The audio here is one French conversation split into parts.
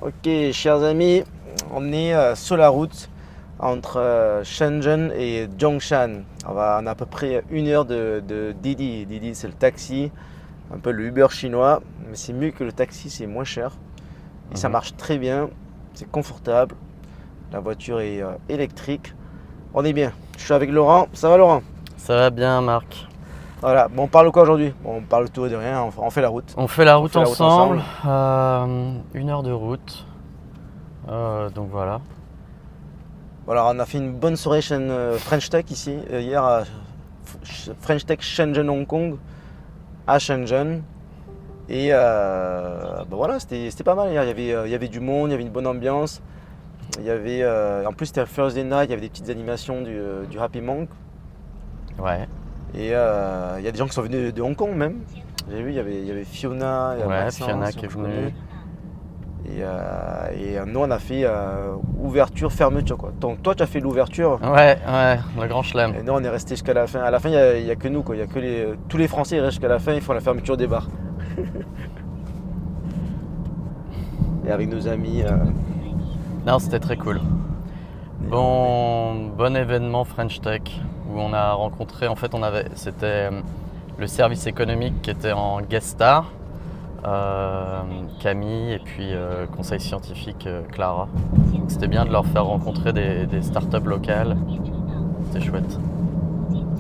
Ok, chers amis, on est sur la route entre Shenzhen et Zhongshan. On a à peu près 1 heure de Didi. Didi, c'est le taxi, un peu le Uber chinois, mais c'est mieux que le taxi, c'est moins cher. Et ça marche très bien, c'est confortable. La voiture est électrique. On est bien. Je suis avec Laurent. Ça va, Laurent? Ça va bien, Marc. Voilà. Bon, on parle de quoi aujourd'hui? Bon, on parle tout et de rien. On fait la route. On fait la route fait la route ensemble. ensemble. 1 heure de route. Donc voilà. Voilà, on a fait une bonne soirée chez French Tech ici, hier à French Tech Shenzhen Hong Kong, à Shenzhen. Et voilà, c'était pas mal hier. Il y avait du monde, il y avait une bonne ambiance. Il y avait, en plus, c'était un Thursday night, il y avait des petites animations du Happy Monk. Ouais. Et il y a des gens qui sont venus de Hong Kong même. J'ai vu, il y avait Fiona, il y a Ouais, Maxence, Fiona qui est venue. Et nous, on a fait ouverture, fermeture, quoi. Donc, toi, tu as fait l'ouverture. Ouais, le grand chelem. Et nous, on est resté jusqu'à la fin. À la fin, il n'y a que nous, quoi. Il y a que tous les Français ils restent jusqu'à la fin, ils font la fermeture des bars. Et avec nos amis. Non, c'était très cool. Bon événement French Tech où on a rencontré, c'était le service économique qui était en guest star, Camille et puis conseil scientifique Clara. C'était bien de leur faire rencontrer des startups locales, c'était chouette.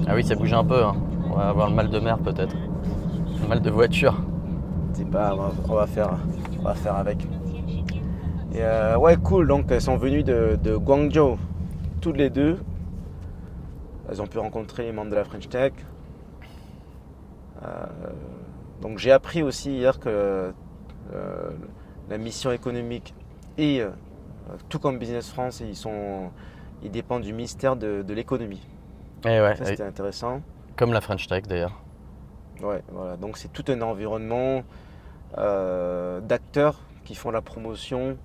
Ah oui, ça bouge un peu, hein. On va avoir le mal de mer peut-être, le mal de voiture. C'est pas, on va faire avec. Et ouais, cool. Donc, elles sont venues de Guangzhou, toutes les deux. Elles ont pu rencontrer les membres de la French Tech. Donc, j'ai appris aussi hier que la mission économique et tout comme Business France, ils dépendent du ministère de l'économie. Et ouais, Ça, c'était intéressant. comme la French Tech d'ailleurs. Ouais, voilà. Donc, c'est tout un environnement d'acteurs qui font la promotion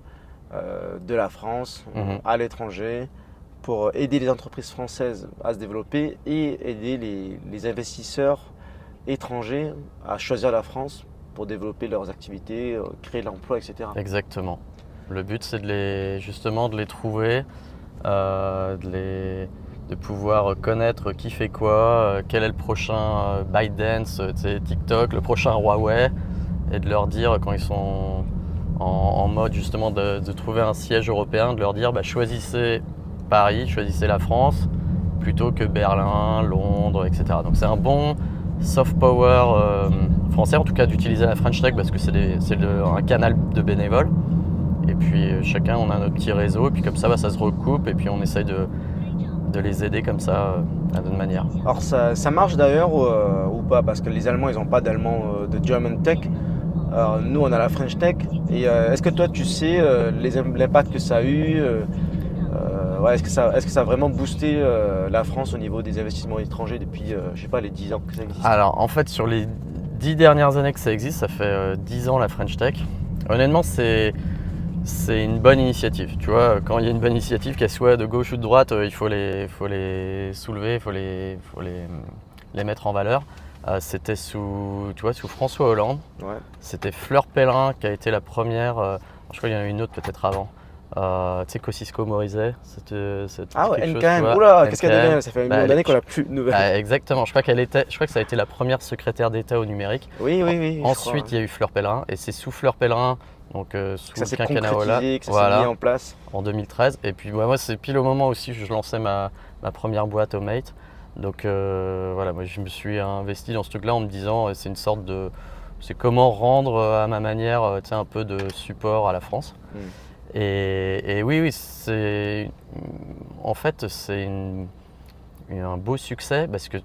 de la France à l'étranger pour aider les entreprises françaises à se développer et aider les investisseurs étrangers à choisir la France pour développer leurs activités, créer de l'emploi, etc. Exactement. Le but, c'est justement de les trouver, de pouvoir connaître qui fait quoi, quel est le prochain ByteDance, TikTok, le prochain Huawei, et de leur dire quand ils sont en mode justement de trouver un siège européen, de leur dire choisissez Paris, choisissez la France, plutôt que Berlin, Londres, etc. Donc c'est un bon soft power français, en tout cas d'utiliser la French Tech parce que c'est un canal de bénévoles. Et puis chacun, on a notre petit réseau, et puis comme ça, ça se recoupe, et puis on essaye de les aider comme ça, à notre manière. Alors ça marche d'ailleurs ou pas? Parce que les Allemands, ils n'ont pas d'allemand de German Tech. Alors, nous, on a la French Tech. Et est-ce que toi, tu sais l'impact que ça a eu ouais, est-ce que ça a vraiment boosté la France au niveau des investissements étrangers depuis, je sais pas, les 10 ans que ça existe? Alors, en fait, sur les 10 dernières années que ça existe, ça fait 10 ans la French Tech. Honnêtement, c'est une bonne initiative. Tu vois, quand il y a une bonne initiative, qu'elle soit de gauche ou de droite, il faut les soulever, il faut les mettre en valeur. C'était sous François Hollande. Ouais. C'était Fleur Pellerin qui a été la première. Je crois qu'il y en a une autre peut-être avant. Tu sais, Kosciusko Morizet. Ah ouais, quelque NKM. chose, Oula, qu'est-ce qu'elle NKM. devient? Ça fait une million d'années qu'on n'a plus de nouvelles. Exactement. Je crois que ça a été la première secrétaire d'État au numérique. Oui. Ensuite, il y a eu Fleur Pellerin, et c'est sous Fleur Pellerin, donc sous ça le s'est quinquennat Hollande, concrétisé, que ça s'est mis en place. en 2013. Et puis moi, c'est pile au moment aussi où je lançais ma première boîte au Mate. Donc voilà, moi je me suis investi dans ce truc-là en me disant c'est une sorte de, c'est comment rendre à ma manière un peu de support à la France. Et oui, c'est en fait c'est un beau succès parce que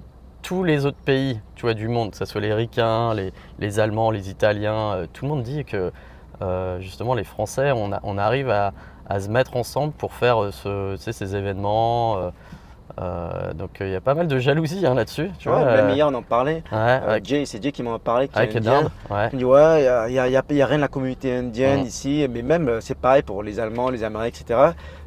tous les autres pays, tu vois, du monde, que ce soit les Ricains, les Allemands, les Italiens, tout le monde dit que justement les Français, on arrive à se mettre ensemble pour faire ces événements. Donc il y a pas mal de jalousie hein, là-dessus. Tu Ouais, vois, même hier, on en parlait. ouais, C'est Jay qui m'en a parlé, qui est avec indien. d'Inde. Ouais. Il me dit, ouais, il y a rien de la communauté indienne Mm. ici, mais même c'est pareil pour les Allemands, les Américains, etc.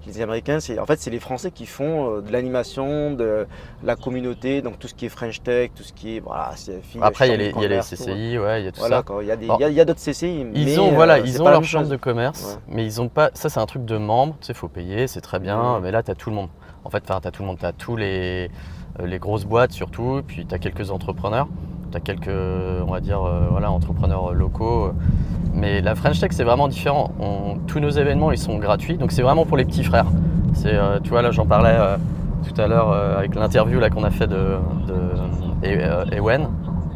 Les Américains, en fait, c'est les Français qui font de l'animation, de la communauté, donc tout ce qui est French Tech, tout ce qui est, voilà, c'est Après, il y a chambre de il y a les commerce, tout. CCI, ouais, il y a tout Voilà, ça. quoi. Il y a Bon, il y a d'autres CCI, ils mais ont, voilà, c'est ils pas ont la leur même chambre chose. de commerce, Ouais. mais ils ont pas. Ça, c'est un truc de membre. Tu sais, faut payer, c'est très bien. Mhm. Mais là, tu as tout le monde. En fait, tu as tout le monde. Tu as tous les grosses boîtes surtout, puis tu as quelques entrepreneurs. Tu as quelques, on va dire, voilà, entrepreneurs locaux. Mais la French Tech, c'est vraiment différent. Tous nos événements, ils sont gratuits. Donc, c'est vraiment pour les petits frères. Tu vois, là, j'en parlais tout à l'heure avec l'interview là, qu'on a fait de Ewen,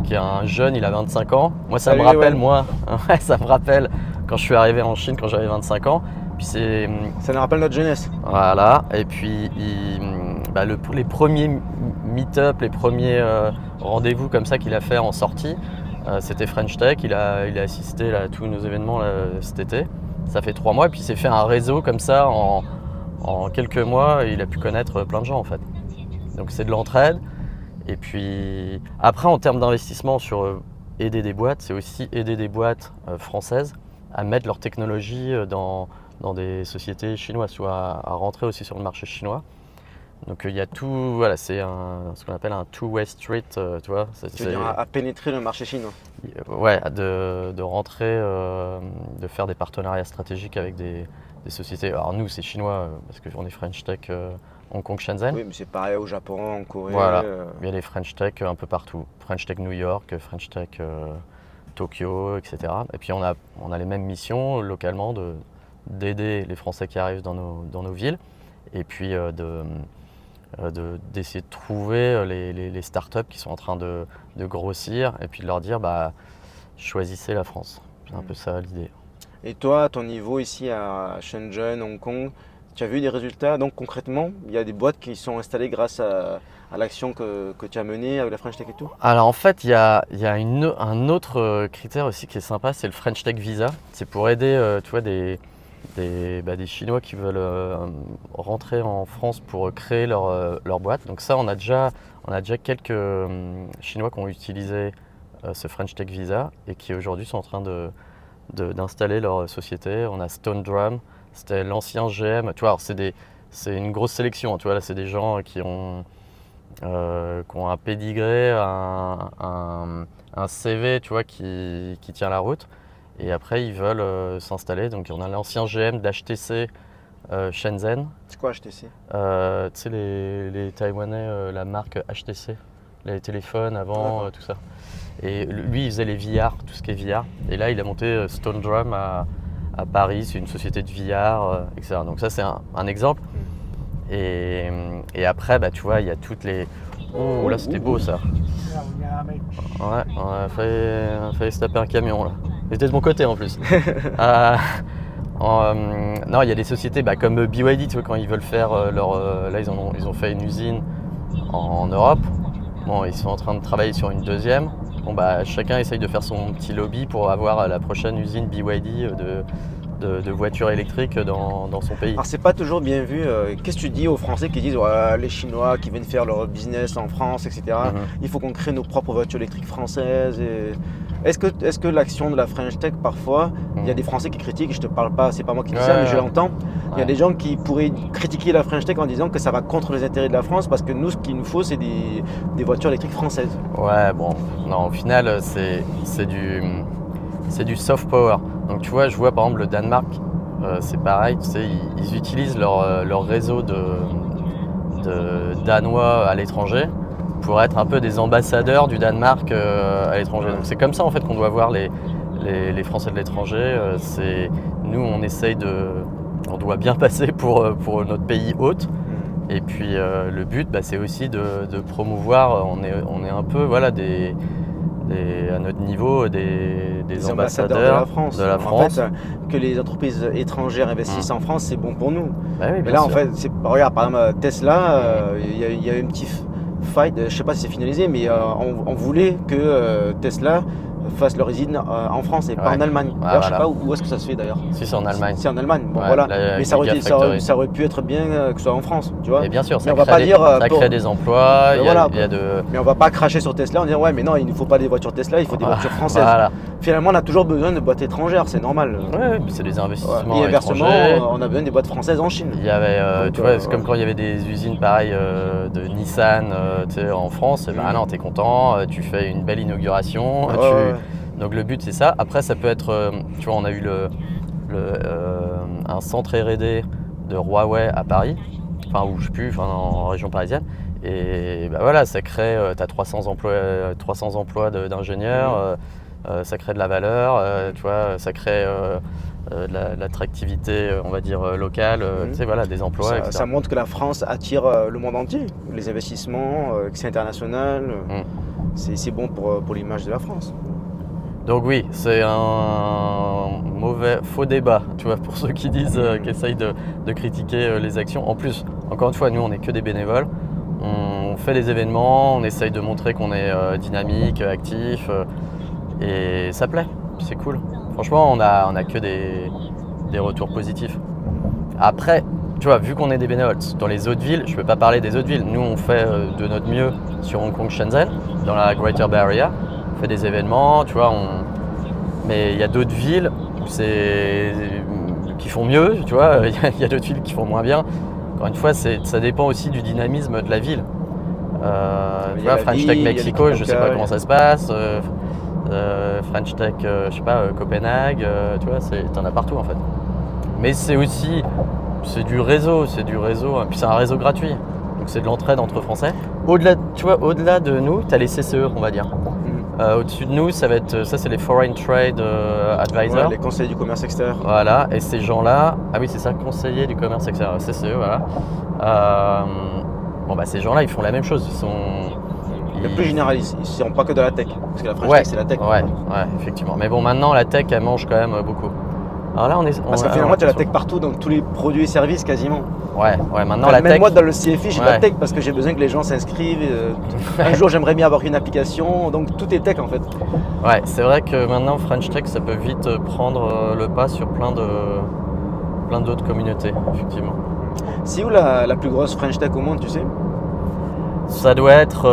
qui est un jeune, il a 25 ans. Moi, ça Salut, me rappelle, Ewen. moi, ouais, ça me rappelle quand je suis arrivé en Chine, quand j'avais 25 ans. Puis Ça nous rappelle notre jeunesse. voilà. Et puis, les premiers meet-up, les premiers rendez-vous comme ça qu'il a fait en sortie, c'était French Tech. Il a assisté là, à tous nos événements là, cet été. Ça fait 3 mois. Et puis, il s'est fait un réseau comme ça en quelques mois. Il a pu connaître plein de gens en fait. Donc, c'est de l'entraide. Et puis, après, en termes d'investissement sur aider des boîtes, c'est aussi aider des boîtes françaises à mettre leur technologie dans des sociétés chinoises, soit à rentrer aussi sur le marché chinois. Donc il y a tout, voilà, c'est ce qu'on appelle un two-way street, tu vois. Tu veux dire à pénétrer le marché chinois. Ouais, de rentrer, de faire des partenariats stratégiques avec des sociétés. Alors nous, c'est chinois parce qu'on est French Tech Hong Kong, Shenzhen. Oui, mais c'est pareil au Japon, en Corée. Voilà, il y a des French Tech un peu partout. French Tech New York, French Tech Tokyo, etc. Et puis on a les mêmes missions localement d'aider les Français qui arrivent dans nos villes et puis d'essayer de trouver les startups qui sont en train de grossir et puis de leur dire choisissez la France. C'est un peu ça l'idée. Et toi, à ton niveau ici à Shenzhen, Hong Kong, tu as vu des résultats? Donc concrètement, il y a des boîtes qui sont installées grâce à l'action que tu as menée avec la French Tech et tout? Alors en fait, il y a un autre critère aussi qui est sympa, c'est le French Tech Visa. C'est pour aider tu vois, des Chinois qui veulent rentrer en France pour créer leur boîte. Donc ça, on a déjà quelques Chinois qui ont utilisé ce French Tech Visa et qui aujourd'hui sont en train d'installer leur société. On a Stone Drum, c'était l'ancien GM. Tu vois, alors c'est une grosse sélection. Tu vois, là, c'est des gens qui ont un pédigré, un CV, tu vois, qui tient la route. Et après, ils veulent s'installer. Donc, on a l'ancien GM d'HTC Shenzhen. C'est quoi HTC? Tu sais, les Taïwanais, la marque HTC, les téléphones avant, tout ça. Et lui, il faisait les VR, tout ce qui est VR. Et là, il a monté Stone Drum à Paris. C'est une société de VR, etc. Donc, ça, c'est un exemple. Et après, tu vois, il y a toutes les. Oh, là, c'était beau ça. Ouais, on a failli se taper un camion là. C'était de mon côté en plus. Non, il y a des sociétés comme BYD, tu vois, quand ils veulent faire là, ils ont fait une usine en Europe. Bon, ils sont en train de travailler sur une deuxième. Bon, chacun essaye de faire son petit lobby pour avoir la prochaine usine BYD de voitures électriques dans son pays. Alors c'est pas toujours bien vu. Qu'est-ce que tu dis aux Français qui disent ouais, les Chinois qui viennent faire leur business en France, etc. Il faut qu'on crée nos propres voitures électriques françaises. Est-ce que l'action de la French Tech parfois, il y a des Français qui critiquent, je te parle pas, c'est pas moi qui dis ça, mais je l'entends. Il y a des gens qui pourraient critiquer la French Tech en disant que ça va contre les intérêts de la France parce que nous, ce qu'il nous faut, c'est des voitures électriques françaises. Ouais, bon, non, au final, c'est du soft power. Donc tu vois, je vois par exemple le Danemark, c'est pareil, tu sais, ils utilisent leur réseau de Danois à l'étranger pour être un peu des ambassadeurs du Danemark à l'étranger. Donc c'est comme ça en fait qu'on doit voir les Français de l'étranger. Nous, on doit bien passer pour notre pays hôte. Et puis le but, c'est aussi de promouvoir. On est un peu, voilà, à notre niveau, des ambassadeurs de la France. En fait, que les entreprises étrangères investissent en France, c'est bon pour nous. Oui, mais là, en fait, regarde, par exemple, Tesla, il y a eu un petit fight, je ne sais pas si c'est finalisé, mais on voulait que Tesla fassent leur usine en France et pas Ouais. en Allemagne. Ouais, D'ailleurs, je voilà. sais pas où est-ce que ça se fait d'ailleurs. Si c'est en Allemagne. C'est en Allemagne, bon Ouais, voilà. la Mais ça aurait, Gigafactory. ça aurait pu être bien que ce soit en France, tu vois. Et bien sûr, Mais ça on va pas crée, dire, ça pour- crée des emplois, Mais il y a, voilà, il y a de... Mais on va pas cracher sur Tesla en disant ouais mais non il ne faut pas des voitures Tesla, il faut des voitures françaises. Voilà. Finalement on a toujours besoin de boîtes étrangères, c'est normal. Ouais, c'est des Ouais. investissements Et inversement étrangers. on a besoin des boîtes françaises en Chine. Il y avait, Donc, tu vois, c'est comme ouais. quand il y avait des usines pareilles de Nissan tu sais, en France, et ben non, t'es content, tu fais une belle inauguration. Ouais, ouais. Donc le but c'est ça. Après ça peut être, tu vois, on a eu un centre R&D de Huawei à Paris, enfin où je sais plus, enfin en région parisienne. Et bah voilà, ça crée, tu as 300 emplois d'ingénieurs, ça crée de la valeur, tu vois, ça crée de l'attractivité, on va dire, locale, tu sais, voilà, des emplois, etc. Ça montre que la France attire le monde entier, les investissements, que c'est international, c'est bon pour l'image de la France. Donc oui, c'est un faux débat, tu vois, pour ceux qui disent, qui essayent de critiquer les actions. En plus, encore une fois, nous, on n'est que des bénévoles. On fait des événements, on essaye de montrer qu'on est dynamique, actif, et ça plaît, c'est cool. Franchement, on a que des retours positifs. Après, tu vois, vu qu'on est des bénévoles, dans les autres villes, je ne peux pas parler des autres villes. Nous, on fait de notre mieux sur Hong Kong, Shenzhen, dans la Greater Bay Area. On fait des événements, tu vois, mais il y a d'autres villes qui font mieux, tu vois, il y a d'autres villes qui font moins bien. Encore une fois, ça dépend aussi du dynamisme de la ville. Tu vois, French Tech Mexico, je sais pas comment ça se passe. French Tech, je sais pas, Copenhague, tu vois, t'en as partout en fait. Mais c'est aussi, c'est du réseau, hein. Puis c'est un réseau gratuit, donc c'est de l'entraide entre Français. Au-delà, tu vois, au-delà de nous, tu as les CCE, on va dire. Au-dessus de nous, ça c'est les Foreign Trade Advisors. Ouais, les conseillers du commerce extérieur. Voilà, et ces gens-là, ah oui c'est ça, conseillers du commerce extérieur, CCE, voilà. Bon bah ces gens-là, ils font la même chose, Mais plus généralistes, ils ne sont pas que de la tech, parce que la French ouais, Tech c'est la tech. Ouais, effectivement. Mais bon, maintenant la tech, elle mange quand même beaucoup. Alors là, Parce que finalement, tu as la tech partout, dans tous les produits et services quasiment. Ouais, maintenant Enfin, la même tech. moi, dans le CFI, j'ai de la Ouais. tech parce que j'ai besoin que les gens s'inscrivent. Un jour, j'aimerais bien avoir une application, donc tout est tech en fait. Ouais, c'est vrai que maintenant, French Tech, ça peut vite prendre le pas sur plein d'autres communautés, effectivement. C'est où la plus grosse French Tech au monde, tu sais? Ça doit être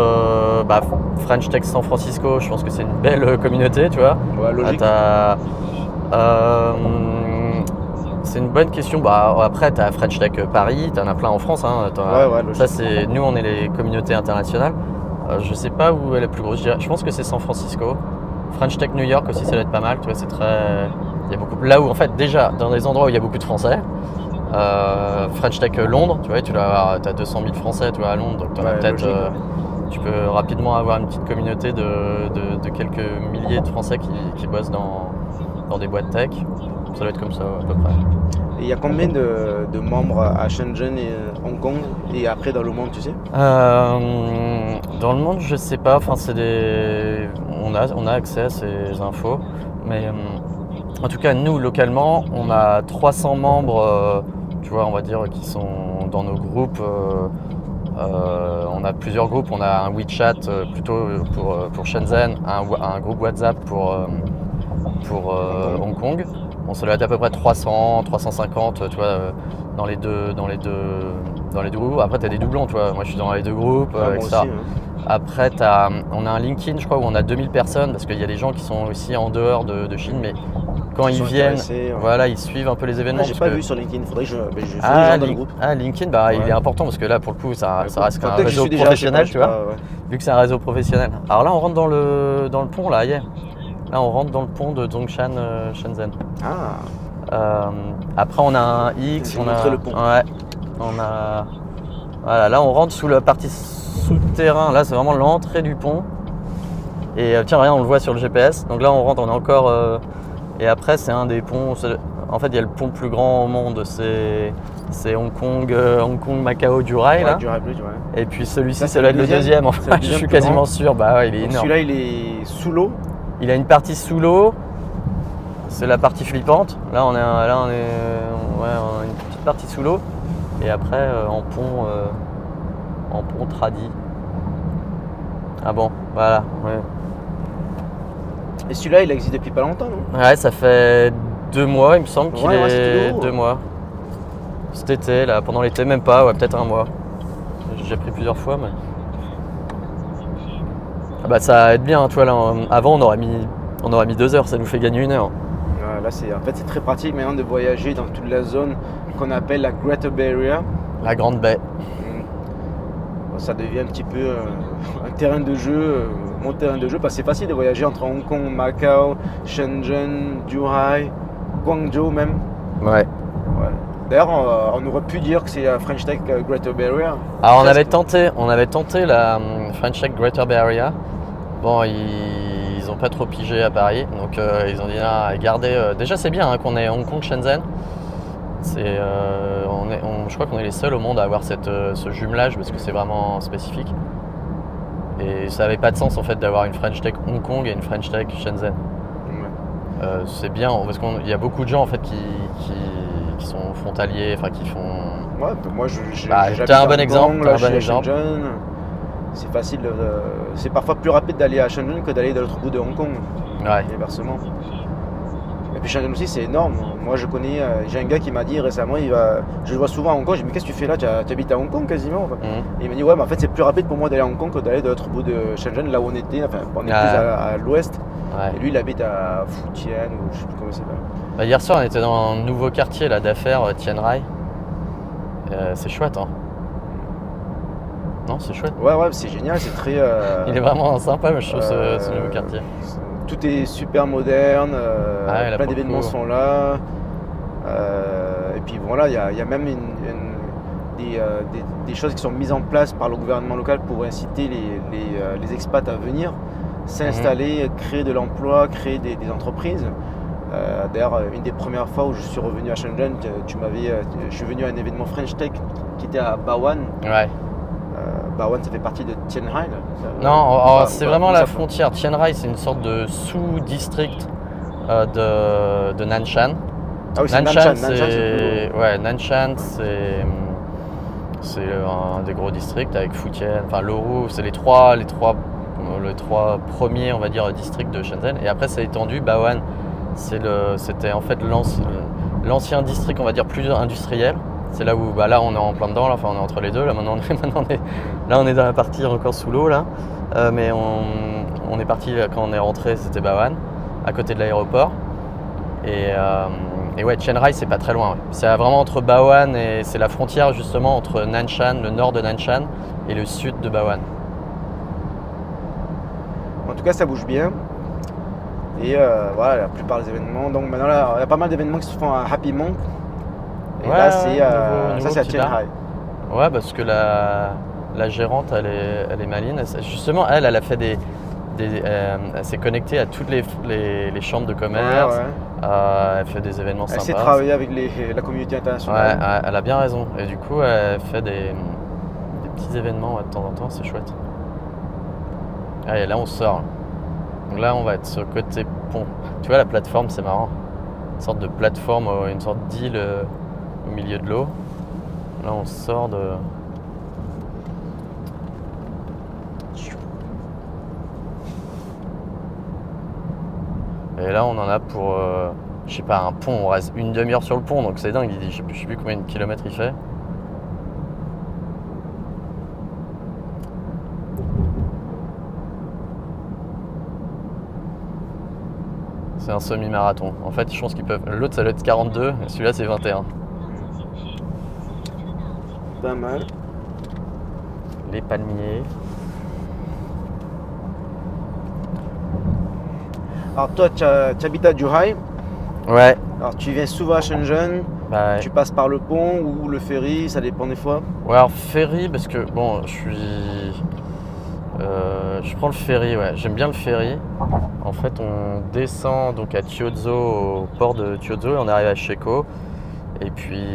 French Tech San Francisco, je pense que c'est une belle communauté, tu vois. Ouais, logique. C'est une bonne question. Bah, après, tu as French Tech Paris, tu en as plein en France. Hein, ouais, logique. ça, nous, on est les communautés internationales. Je sais pas où est la plus grosse. Je pense que c'est San Francisco. French Tech New York aussi, ça doit être pas mal. Tu vois, c'est très. Il y a beaucoup. Là où, en fait, déjà, dans des endroits où il y a beaucoup de Français. French Tech Londres, tu vois, tu as 200 000 Français, tu vois, à Londres, donc tu peux rapidement avoir une petite communauté de quelques milliers de Français qui bossent dans des boîtes tech. Ça doit être comme ça à peu près. Et il y a combien de membres à Shenzhen et Hong Kong et après dans le monde, tu sais? Dans le monde, je sais pas. Enfin, on a accès à ces infos, mais en tout cas, nous localement, on a 300 membres. Tu vois, on va dire qui sont dans nos groupes. On a plusieurs groupes. On a un WeChat plutôt pour Shenzhen, un groupe WhatsApp pour Hong Kong. Bon, ça doit être à peu près 300, 350, tu vois, dans les deux groupes. Après, tu as des doublons, tu vois. Moi, je suis dans les deux groupes, etc. Moi aussi, Après, on a un LinkedIn, je crois, où on a 2000 personnes, parce qu'il y a des gens qui sont aussi en dehors de Chine, mais quand ils viennent, voilà, ils suivent un peu les événements. J'ai pas vu sur LinkedIn, il faudrait que je fasse des gens dans le groupe. LinkedIn, il est important, parce que là, pour le coup, ça reste un réseau déjà, professionnel, tu vois, vu que c'est un réseau professionnel. Alors là, on rentre dans le pont, là, hier. Là, on rentre dans le pont de Zhongshan, Shenzhen. Après, on a un X, le pont. Ouais, voilà, là, on rentre sous la partie souterrain. Là, c'est vraiment l'entrée du pont. Et tiens, regarde, on le voit sur le GPS. Donc là, on rentre, on est encore. Et après, c'est un des ponts. En fait, il y a le pont le plus grand au monde. C'est Hong Kong, Macao du rail. Là. Du rail bleu, ouais. Et puis celui-ci, c'est le deuxième. En fait, je suis quasiment sûr. Bah ouais, il est énorme. Celui-là, il est sous l'eau. Il a une partie sous l'eau. C'est la partie flippante. Là, on a une petite partie sous l'eau. Et après, en pont tradi. Ah bon, voilà. Ouais. Et celui-là, il existe depuis pas longtemps, non? Ouais, ça fait 2 mois, il me semble qu'il Ouais, c'était est nouveau. 2 mois. Cet été, là, pendant l'été, même pas, ouais, peut-être 1 mois. J'ai déjà pris plusieurs fois, mais. Ah bah ça aide bien, tu vois, là, avant on aurait mis 2 heures, ça nous fait gagner 1 heure. Ouais, là, c'est très pratique maintenant de voyager dans toute la zone qu'on appelle la Greater Bay Area. La Grande Baie. Ça devient un petit peu un terrain de jeu, mon terrain de jeu, parce que c'est facile de voyager entre Hong Kong, Macao, Shenzhen, Zhuhai, Guangzhou même. Ouais. Ouais. D'ailleurs, on aurait pu dire que c'est la French Tech Greater Bay Area. Alors on avait Presque. tenté la French Tech Greater Bay Area. Bon, ils ont pas trop pigé à Paris, donc ils ont dit gardez. Déjà c'est bien qu'on ait Hong Kong, Shenzhen. Je crois qu'on est les seuls au monde à avoir ce jumelage parce que c'est vraiment spécifique. Et ça n'avait pas de sens en fait d'avoir une French Tech Hong Kong et une French Tech Shenzhen. Ouais. C'est bien parce qu'il y a beaucoup de gens en fait qui sont frontaliers, enfin qui font. Ouais, moi j'habite t'as un à bon Hong exemple, Kong, là, t'as un je bon suis à exemple. Shenzhen. C'est facile, c'est parfois plus rapide d'aller à Shenzhen que d'aller de l'autre bout de Hong Kong. Ouais. Et inversement. Et puis Shenzhen aussi, c'est énorme. Moi, je connais, j'ai un gars qui m'a dit récemment, je le vois souvent à Hong Kong. Je lui dis, mais qu'est-ce que tu fais là? Tu habites à Hong Kong quasiment. Et il m'a dit, ouais, mais en fait, c'est plus rapide pour moi d'aller à Hong Kong que d'aller de l'autre bout de Shenzhen, là où on était. Enfin, on est plus à l'ouest. Ouais. Et lui, il habite à Futian, ou je sais plus comment ça s'appelle. Hier soir, on était dans un nouveau quartier là, d'affaires, Tien Rai. C'est chouette, hein? Non, c'est chouette. Ouais, c'est génial, c'est très. Il est vraiment sympa, je trouve, ce nouveau quartier. Tout est super moderne, plein d'événements sont là. Et puis voilà, il y a même des choses qui sont mises en place par le gouvernement local pour inciter les expats à venir s'installer, créer de l'emploi, créer des entreprises. D'ailleurs, une des premières fois où je suis revenu à Shenzhen, je suis venu à un événement French Tech qui était à Bawan. Ouais. Bawan, ça fait partie de Tianhai. Non, c'est vraiment la frontière. Tianhai, c'est une sorte de sous-district de Nanshan. Ah oui, c'est Nanshan, c'est Nanshan, c'est un des gros districts avec Futian, enfin Lorou, c'est les trois premiers, on va dire, districts de Shenzhen. Et après, ça a étendu. Bawan, c'était en fait l'ancien district, on va dire, plus industriel. C'est là où, là on est en plein dedans, là, enfin on est entre les deux, là maintenant on est dans la partie encore sous l'eau là, mais on est parti quand on est rentré, c'était Bawan, à côté de l'aéroport, et ouais, Chiang Rai c'est pas très loin, ouais. C'est vraiment entre Bawan et c'est la frontière justement entre Nanshan, le nord de Nanshan et le sud de Bawan. En tout cas ça bouge bien, et voilà la plupart des événements, donc maintenant là, il y a pas mal d'événements qui se font à Happy Monk. Et là, c'est à Tianhai. Ouais, parce que la gérante, elle est maline. Justement, elle a fait elle s'est connectée à toutes les chambres de commerce. Ouais. Elle fait des événements sympas. Elle sait travailler avec la communauté internationale. Ouais, elle a bien raison. Et du coup, elle fait des petits événements de temps en temps, c'est chouette. Allez, là, on sort. Donc là, on va être sur le côté pont. Tu vois, la plateforme, c'est marrant. Une sorte de plateforme, une sorte d'île au milieu de l'eau. Là on sort de. Et là on en a pour je sais pas, un pont, on reste une demi-heure sur le pont, donc c'est dingue, je sais plus combien de kilomètres il fait. C'est un semi-marathon. En fait, je pense qu'ils peuvent. L'autre, ça doit être 42, et celui-là, c'est 21. Pas mal. Les palmiers. Alors, toi, tu habites à Zhuhai. Ouais. Alors, tu viens souvent à Shenzhen. Ouais. Tu passes par le pont ou le ferry, ça dépend des fois. Ouais, alors ferry, parce que bon, je prends le ferry, ouais. J'aime bien le ferry. En fait, on descend donc à Chiozhou, au port de Chiozhou, et on arrive à Shekou. Et puis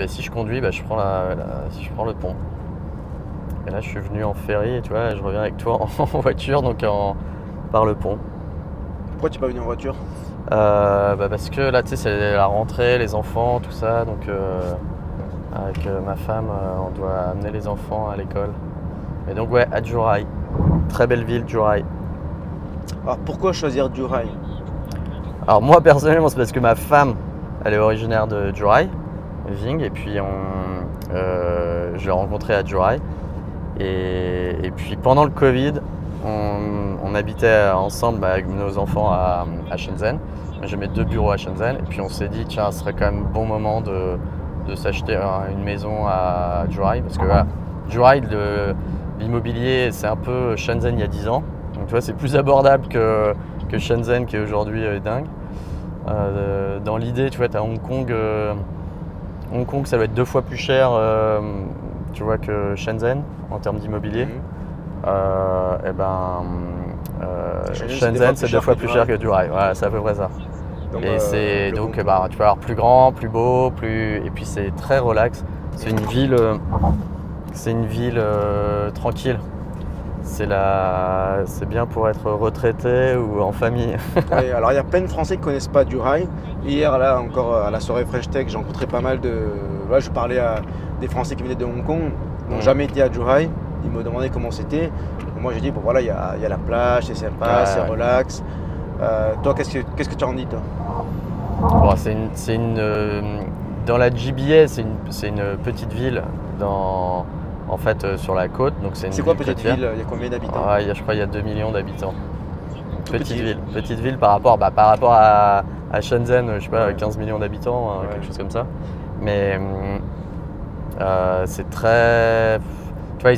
si je conduis, je prends le pont. Et là, je suis venu en ferry, et tu vois, je reviens avec toi en voiture, donc par le pont. Pourquoi tu n'es pas venu en voiture? Parce que là, tu sais, c'est la rentrée, les enfants, tout ça. Donc, avec ma femme, on doit amener les enfants à l'école. Et donc, ouais, à Zhuhai. Très belle ville, Zhuhai. Alors pourquoi choisir Zhuhai? Alors moi personnellement c'est parce que ma femme elle est originaire de Zhuhai, Ving, et puis je l'ai rencontrée à Zhuhai. Et puis pendant le Covid, on habitait ensemble avec nos enfants à Shenzhen. J'ai mes 2 bureaux à Shenzhen et puis on s'est dit tiens ce serait quand même bon moment de s'acheter une maison à Zhuhai parce que voilà, Zhuhai l'immobilier c'est un peu Shenzhen il y a 10 ans. Donc tu vois c'est plus abordable que Shenzhen qui est aujourd'hui dingue. Dans l'idée tu vois tu as Hong Kong, ça va être 2 fois plus cher tu vois que Shenzhen en termes d'immobilier. Shenzhen c'est 2 fois plus cher que Zhuhai. Voilà, c'est à peu près ça. Donc, et c'est donc tu vas avoir plus grand, plus beau, et puis c'est très relax. C'est une ville tranquille. C'est bien pour être retraité ou en famille. Ouais, alors il y a plein de Français qui ne connaissent pas Zhuhai. Hier, là encore à la soirée French Tech, j'ai rencontré pas mal de. Là, je parlais à des Français qui venaient de Hong Kong, qui n'ont jamais été à Zhuhai. Ils me demandaient comment c'était. Moi, j'ai dit bon voilà, il y a la plage, c'est sympa, c'est relax. Toi, qu'est-ce que tu en dis toi? Bon, dans la GBA, c'est une petite ville en fait sur la côte. Donc c'est quoi petite ville? Il y a combien d'habitants? Je crois qu'il y a 2 millions d'habitants. Petite ville par rapport à Shenzhen, je sais pas, 15 millions d'habitants, quelque chose comme ça. Mais c'est très. Tu vois,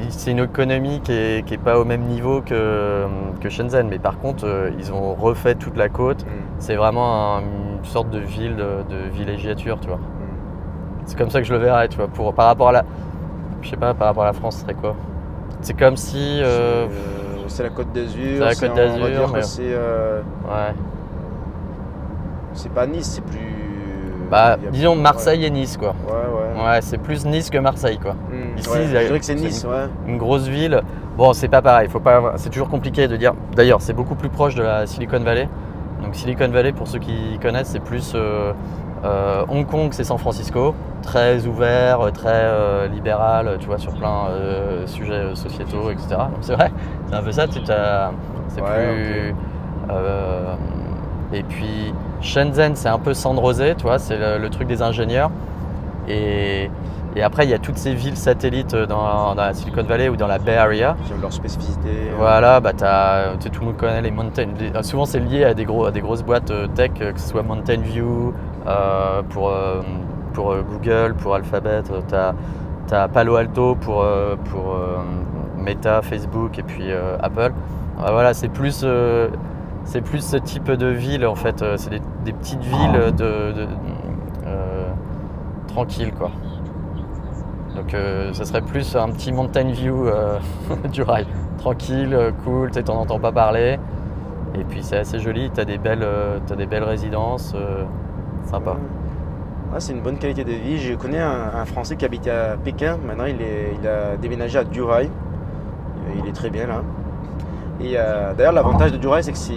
c'est une économie qui est pas au même niveau que Shenzhen, mais par contre, ils ont refait toute la côte. C'est vraiment une sorte de ville, de villégiature, tu vois. C'est comme ça que je le verrais, tu vois. Par rapport à la France, ce serait quoi? C'est comme si. C'est la Côte d'Azur. C'est la Côte d'Azur, mais c'est pas Nice, c'est plus. Disons Marseille et Nice, quoi. Ouais. C'est plus Nice que Marseille, quoi. Ici, je dirais que c'est Nice, une grosse ville. Bon, c'est pas pareil. C'est toujours compliqué de dire. D'ailleurs, c'est beaucoup plus proche de la Silicon Valley. Donc Silicon Valley, pour ceux qui connaissent, c'est plus Hong Kong, c'est San Francisco, très ouvert, très libéral, tu vois, sur plein sujets sociétaux, etc. Donc c'est vrai, c'est un peu ça. C'est plus. Et puis Shenzhen, c'est un peu cendrosé, tu vois, c'est le truc des ingénieurs. Et après, il y a toutes ces villes satellites dans la Silicon Valley ou dans la Bay Area. Qui ont leur spécificité. Voilà, tout le monde connaît les Mountain. Souvent, c'est lié à des grosses boîtes tech, que ce soit Mountain View pour Google, pour Alphabet. T'as Palo Alto pour Meta, Facebook et puis Apple. Voilà, c'est plus ce type de ville en fait. C'est des petites villes tranquilles, quoi. Donc ça serait plus un petit Mountain View Zhuhai. Tranquille, cool, tu sais, t'en entends pas parler. Et puis c'est assez joli, t'as des belles résidences, sympa. C'est une bonne qualité de vie. Je connais un Français qui habitait à Pékin. Maintenant, il a déménagé à Zhuhai. Il est très bien là. Et d'ailleurs, l'avantage de Zhuhai, c'est que c'est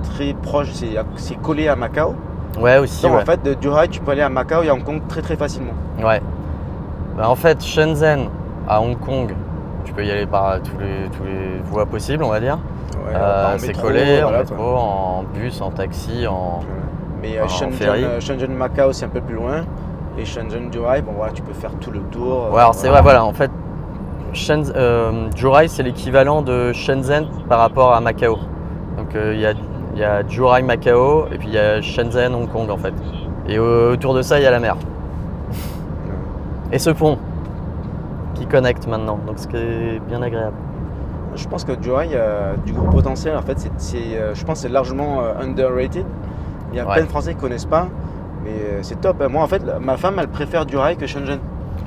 très proche, c'est collé à Macao. Ouais, aussi. Donc en fait, de Zhuhai, tu peux aller à Macao et à Hong Kong très très facilement. Ouais. En fait, Shenzhen à Hong Kong, tu peux y aller par tous les voies possibles, on va dire. C'est métro, collé en métro, en bus, en taxi, Mais en ferry. Shenzhen Macao, c'est un peu plus loin. Et Shenzhen Zhuhai, bon voilà, tu peux faire tout le tour. Ouais, alors c'est vrai, voilà, en fait, Zhuhai, c'est l'équivalent de Shenzhen par rapport à Macao. Donc il y a Zhuhai Macao et puis il y a Shenzhen Hong Kong en fait. Et autour de ça, il y a la mer. Et ce pont qui connecte maintenant, donc ce qui est bien agréable. Je pense que Zhuhai a du gros potentiel. En fait, je pense que c'est largement underrated. Il y a plein de Français qui ne connaissent pas, mais c'est top. Moi, en fait, ma femme, elle préfère Zhuhai que Shenzhen.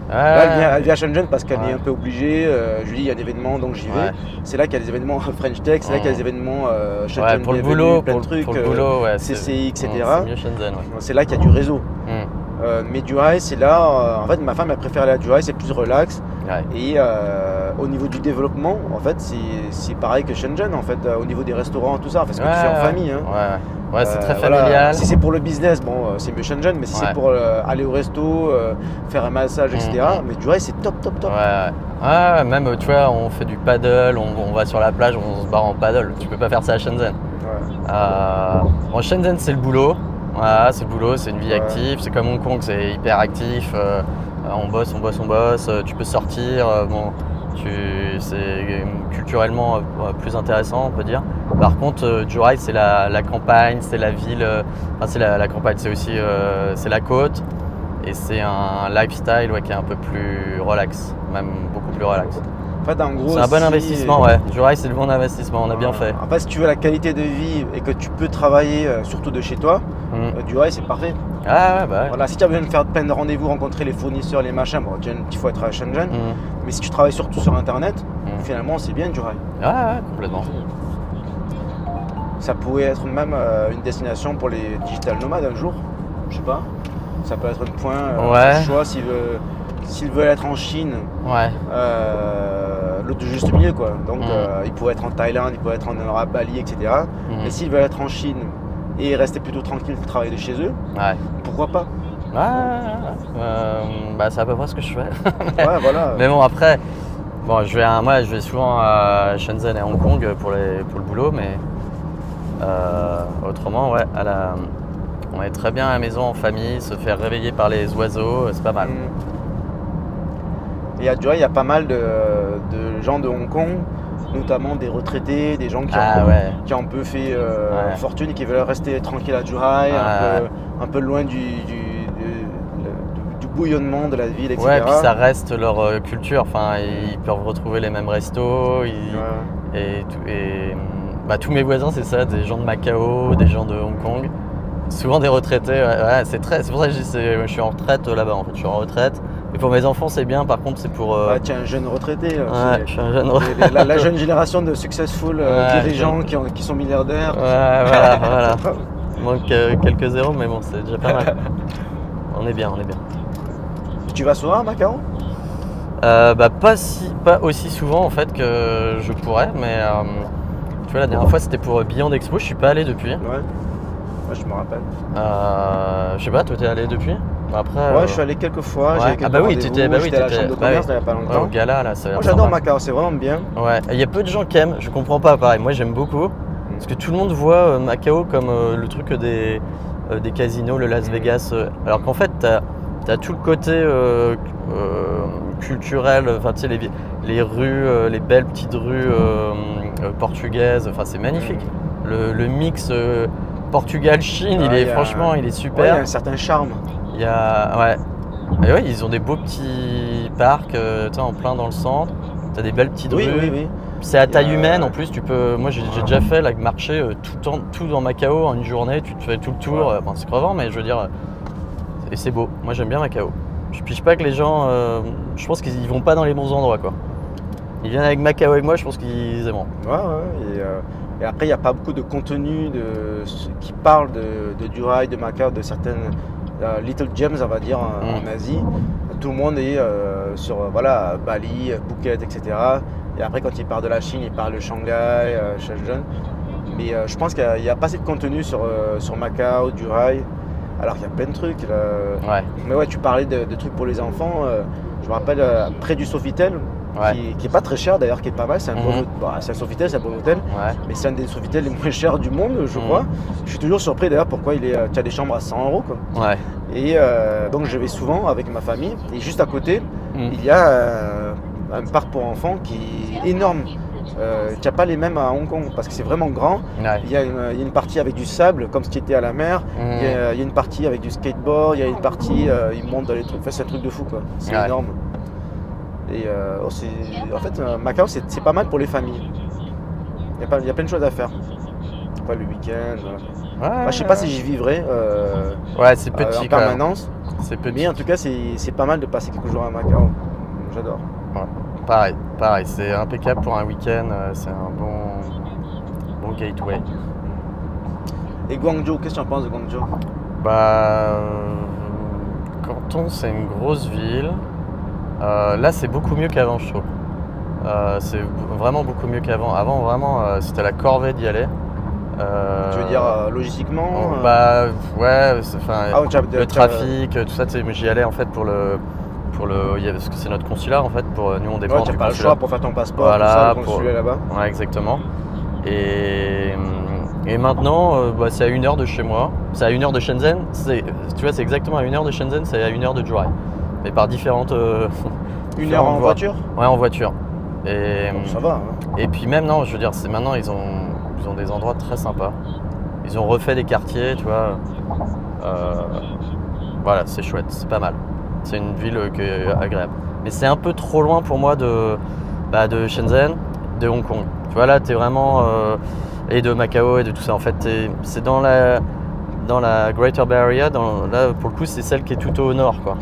Là, elle vient à Shenzhen parce qu'elle est un peu obligée. Je lui dis, il y a un événement, donc j'y vais. C'est là qu'il y a des événements French Tech, c'est là qu'il y a des événements Shenzhen pour le boulot, plein de trucs, pour le boulot, CCI, etc. C'est mieux Shenzhen. C'est là qu'il y a du réseau. Mais Zhuhai, c'est là. En fait, ma femme, elle préfère aller à Zhuhai, c'est plus relax. Et au niveau du développement, en fait, c'est pareil que Shenzhen, en fait, au niveau des restaurants, tout ça, parce que tu fais en famille. Hein. Ouais, c'est très Voilà. familial. Si c'est pour le business, bon, c'est mieux Shenzhen, mais si c'est pour aller au resto, faire un massage, etc., mais Dubaï, c'est top. Ouais, même, tu vois, on fait du paddle, on va sur la plage, on se barre en paddle. Tu peux pas faire ça à Shenzhen. Bon, Shenzhen, c'est le boulot. Voilà, c'est le boulot, c'est une vie active. C'est comme Hong Kong, c'est hyper actif. On bosse. Tu peux sortir. C'est culturellement plus intéressant, on peut dire. Par contre, Dubaï, c'est la campagne, c'est la ville. C'est la campagne, c'est aussi c'est la côte. Et c'est un lifestyle qui est un peu plus relax, même beaucoup plus relax. En fait, en gros, c'est un bon investissement, Dubaï, c'est le bon investissement, on a bien fait. En fait, si tu veux la qualité de vie et que tu peux travailler surtout de chez toi, Dubaï, c'est parfait. Voilà, si tu as besoin de faire plein de rendez-vous, rencontrer les fournisseurs, les machins, bon, il faut être à Shenzhen. Mais si tu travailles surtout sur Internet, finalement, c'est bien Dubaï. Complètement. Ça pourrait être même une destination pour les digital nomades un jour, je sais pas. Ça peut être un point de choix s'ils veulent être en Chine, l'autre juste milieu quoi. Donc ils pourraient être en Thaïlande, ils pourraient être en Europe, Bali, etc. Mais s'ils veulent être en Chine et rester plutôt tranquille, travailler de chez eux, pourquoi pas? C'est à peu près ce que je fais. Voilà. Mais bon après, je vais souvent à Shenzhen et Hong Kong pour le boulot, mais autrement on est très bien à la maison en famille, se faire réveiller par les oiseaux, c'est pas mal. Et à Dubaï, il y a pas mal de gens de Hong Kong, notamment des retraités, des gens qui ont un peu fait fortune et qui veulent rester tranquilles à Dubaï, un peu loin du bouillonnement de la ville, etc. Ouais, puis ça reste leur culture, ils peuvent retrouver les mêmes restos, tous mes voisins c'est ça, des gens de Macao, des gens de Hong Kong. Souvent des retraités, c'est pour ça que je suis en retraite là-bas en fait, je suis en retraite. Et pour mes enfants c'est bien, par contre c'est pour... tu es un jeune retraité. Je suis un jeune retraité. La jeune génération de successful dirigeants qui sont milliardaires. Voilà. Il manque quelques zéros mais bon c'est déjà pas mal. On est bien. Tu vas souvent à Macao ? Pas aussi souvent en fait que je pourrais, mais tu vois la dernière fois c'était pour Beyond Expo, je suis pas allé depuis. Ouais, je me rappelle. Je sais pas, toi t'es allé depuis ? Après, je suis allé quelques fois. Tu étais à la chambre de commerce il y a pas longtemps. Au gala là, ça. Moi j'adore Macao, c'est vraiment bien. Ouais, il y a peu de gens qui aiment, je comprends pas pareil. Moi j'aime beaucoup parce que tout le monde voit Macao comme le truc des casinos, le Las Vegas. Alors qu'en fait t'as tout le côté culturel, tu sais les rues, les belles petites rues portugaises. C'est magnifique. Le mix. Portugal-Chine, franchement, il est super. Il y a un certain charme. Ils ont des beaux petits parcs en plein dans le centre. Tu as des belles petites rues. Oui. C'est à taille humaine en plus. Moi, j'ai déjà fait marcher tout dans Macao en une journée. Tu te fais tout le tour. C'est crevant, mais je veux dire, et c'est beau. Moi, j'aime bien Macao. Je piche pas que les gens. Je pense qu'ils vont pas dans les bons endroits, quoi. Ils viennent avec Macao avec moi. Je pense qu'ils aimeront. Et après, il n'y a pas beaucoup de contenu qui parle de Dubaï, de Macao, de certaines little gems, on va dire, en Asie. Tout le monde est sur Bali, Phuket, etc. Et après, quand il parle de la Chine, il parle de Shanghai, Shenzhen. Mais je pense qu'il n'y a pas assez de contenu sur Macao, Dubaï. Alors qu'il y a plein de trucs. Mais tu parlais de trucs pour les enfants. Je me rappelle, près du Sofitel, qui est pas très cher d'ailleurs, qui est pas mal. C'est un Sofitel, c'est un bon hôtel, mais c'est un des Sofitel les moins chers du monde, je crois. Je suis toujours surpris d'ailleurs pourquoi tu as des chambres à 100 €. Et donc je vais souvent avec ma famille. Et juste à côté, il y a un parc pour enfants qui est énorme. Tu n'as pas les mêmes à Hong Kong parce que c'est vraiment grand. Il y a une partie avec du sable comme si tu étais à la mer. Il y a une partie avec du skateboard. Il y a une partie, ils montent dans les trucs. C'est un truc de fou quoi. C'est énorme. Et en fait, Macao, c'est pas mal pour les familles. Il y a plein de choses à faire. Le week-end. Je sais pas si j'y vivrai c'est petit, en permanence. C'est petit. Mais en tout cas, c'est pas mal de passer quelques jours à Macao. J'adore. Pareil, c'est impeccable pour un week-end. C'est un bon gateway. Et Guangzhou, qu'est-ce que tu en penses de Guangzhou ? Canton, c'est une grosse ville. Là, c'est beaucoup mieux qu'avant, je trouve. C'est vraiment beaucoup mieux qu'avant. Avant, vraiment, c'était la corvée d'y aller. Tu veux dire logistiquement Bah ouais, tu le trafic, tout ça, tu sais, j'y allais en fait parce que c'est notre consulat en fait, nous on dépend tu du n'as pas le consulat. choix pour faire ton passeport, Voilà, tout ça, le consulat là-bas. Ouais, exactement. Et maintenant, c'est à 1 heure de chez moi. C'est à 1 heure de Shenzhen. Tu vois, c'est exactement à 1 heure de Shenzhen, c'est à 1 heure de Zhuhai. Mais par différentes. 1 heure en voiture. Ouais, en voiture. Et, Bon, ça va. Hein. Et puis même, non, je veux dire, c'est maintenant, ils ont des endroits très sympas. Ils ont refait des quartiers, tu vois. Voilà, c'est chouette, c'est pas mal. C'est une ville qui est agréable. Mais c'est un peu trop loin pour moi de Shenzhen, de Hong Kong. Tu vois, là, t'es vraiment... et de Macao et de tout ça. En fait, c'est dans la Greater Bay Area. Là, pour le coup, c'est celle qui est tout au nord, quoi.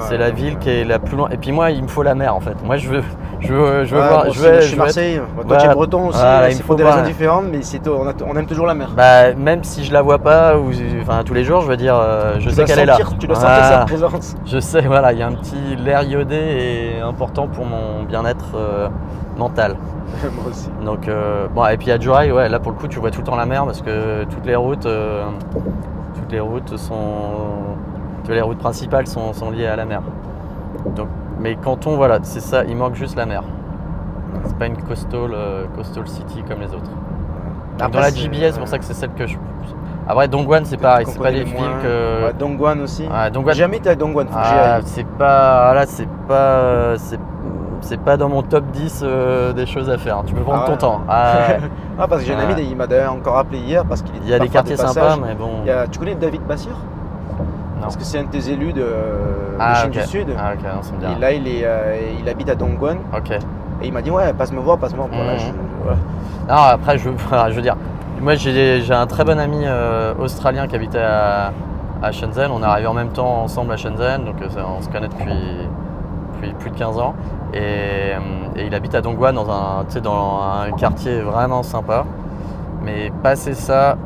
C'est la ville qui est la plus loin. Et puis moi, il me faut la mer, en fait. Moi, je veux voir... je suis Marseille. Toi, tu es breton aussi. Il c'est faut pour des voir, raisons différentes, mais on aime toujours la mer. Bah, même si je la vois pas, tous les jours, je veux dire, je sais qu'elle est là. Tu dois sentir sa présence. Je sais, voilà, il y a un petit l'air iodé et important pour mon bien-être mental. Moi aussi. Donc, et puis à Zhuhai, ouais, là pour le coup, tu vois tout le temps la mer parce que toutes les routes les routes principales sont liées à la mer. Donc, mais Canton, voilà, c'est ça, il manque juste la mer. C'est pas une coastal city comme les autres. Donc, dans la GBS, c'est pour ça que c'est celle que je. Après, Dongguan, c'est pareil, c'est pas des villes que. Ouais, Dongguan aussi. Ouais, Dongguan. J'ai jamais été à Dongguan, faut que j'y aille. C'est pas dans mon top 10 des choses à faire. Tu peux prendre ton temps. Parce que j'ai un ami, il m'a d'ailleurs encore appelé hier parce qu'il y a des quartiers sympas, mais bon. Tu connais David Bassir? Non. Parce que c'est un de tes élus de Chine du Sud. Ah, ok, non, ça me dit rien. Et là, il habite à Dongguan. Ok. Et il m'a dit, ouais, passe me voir. Bon, là, voilà. Non, après, je veux dire, moi j'ai un très bon ami australien qui habitait à Shenzhen. On est arrivé en même temps ensemble à Shenzhen, donc on se connaît depuis plus de 15 ans. Et il habite à Dongguan dans un quartier vraiment sympa. Mais passer ça,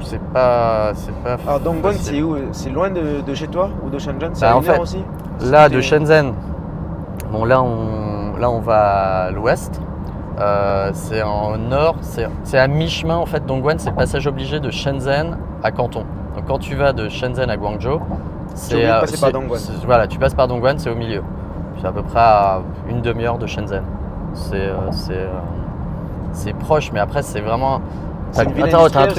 c'est pas. Alors Dongguan, c'est où? C'est loin de chez toi ou de Shenzhen? C'est en à 1 heure fait, aussi? Là, de Shenzhen, bon, là on va à l'ouest. C'est en nord, c'est à mi-chemin en fait. Dongguan, c'est le passage obligé de Shenzhen à Canton. Donc quand tu vas de Shenzhen à Guangzhou, c'est passer par Dongguan. Voilà, tu passes par Dongguan, c'est au milieu. C'est à peu près à une demi-heure de Shenzhen. C'est proche, mais après c'est vraiment. C'est une ville industrielle,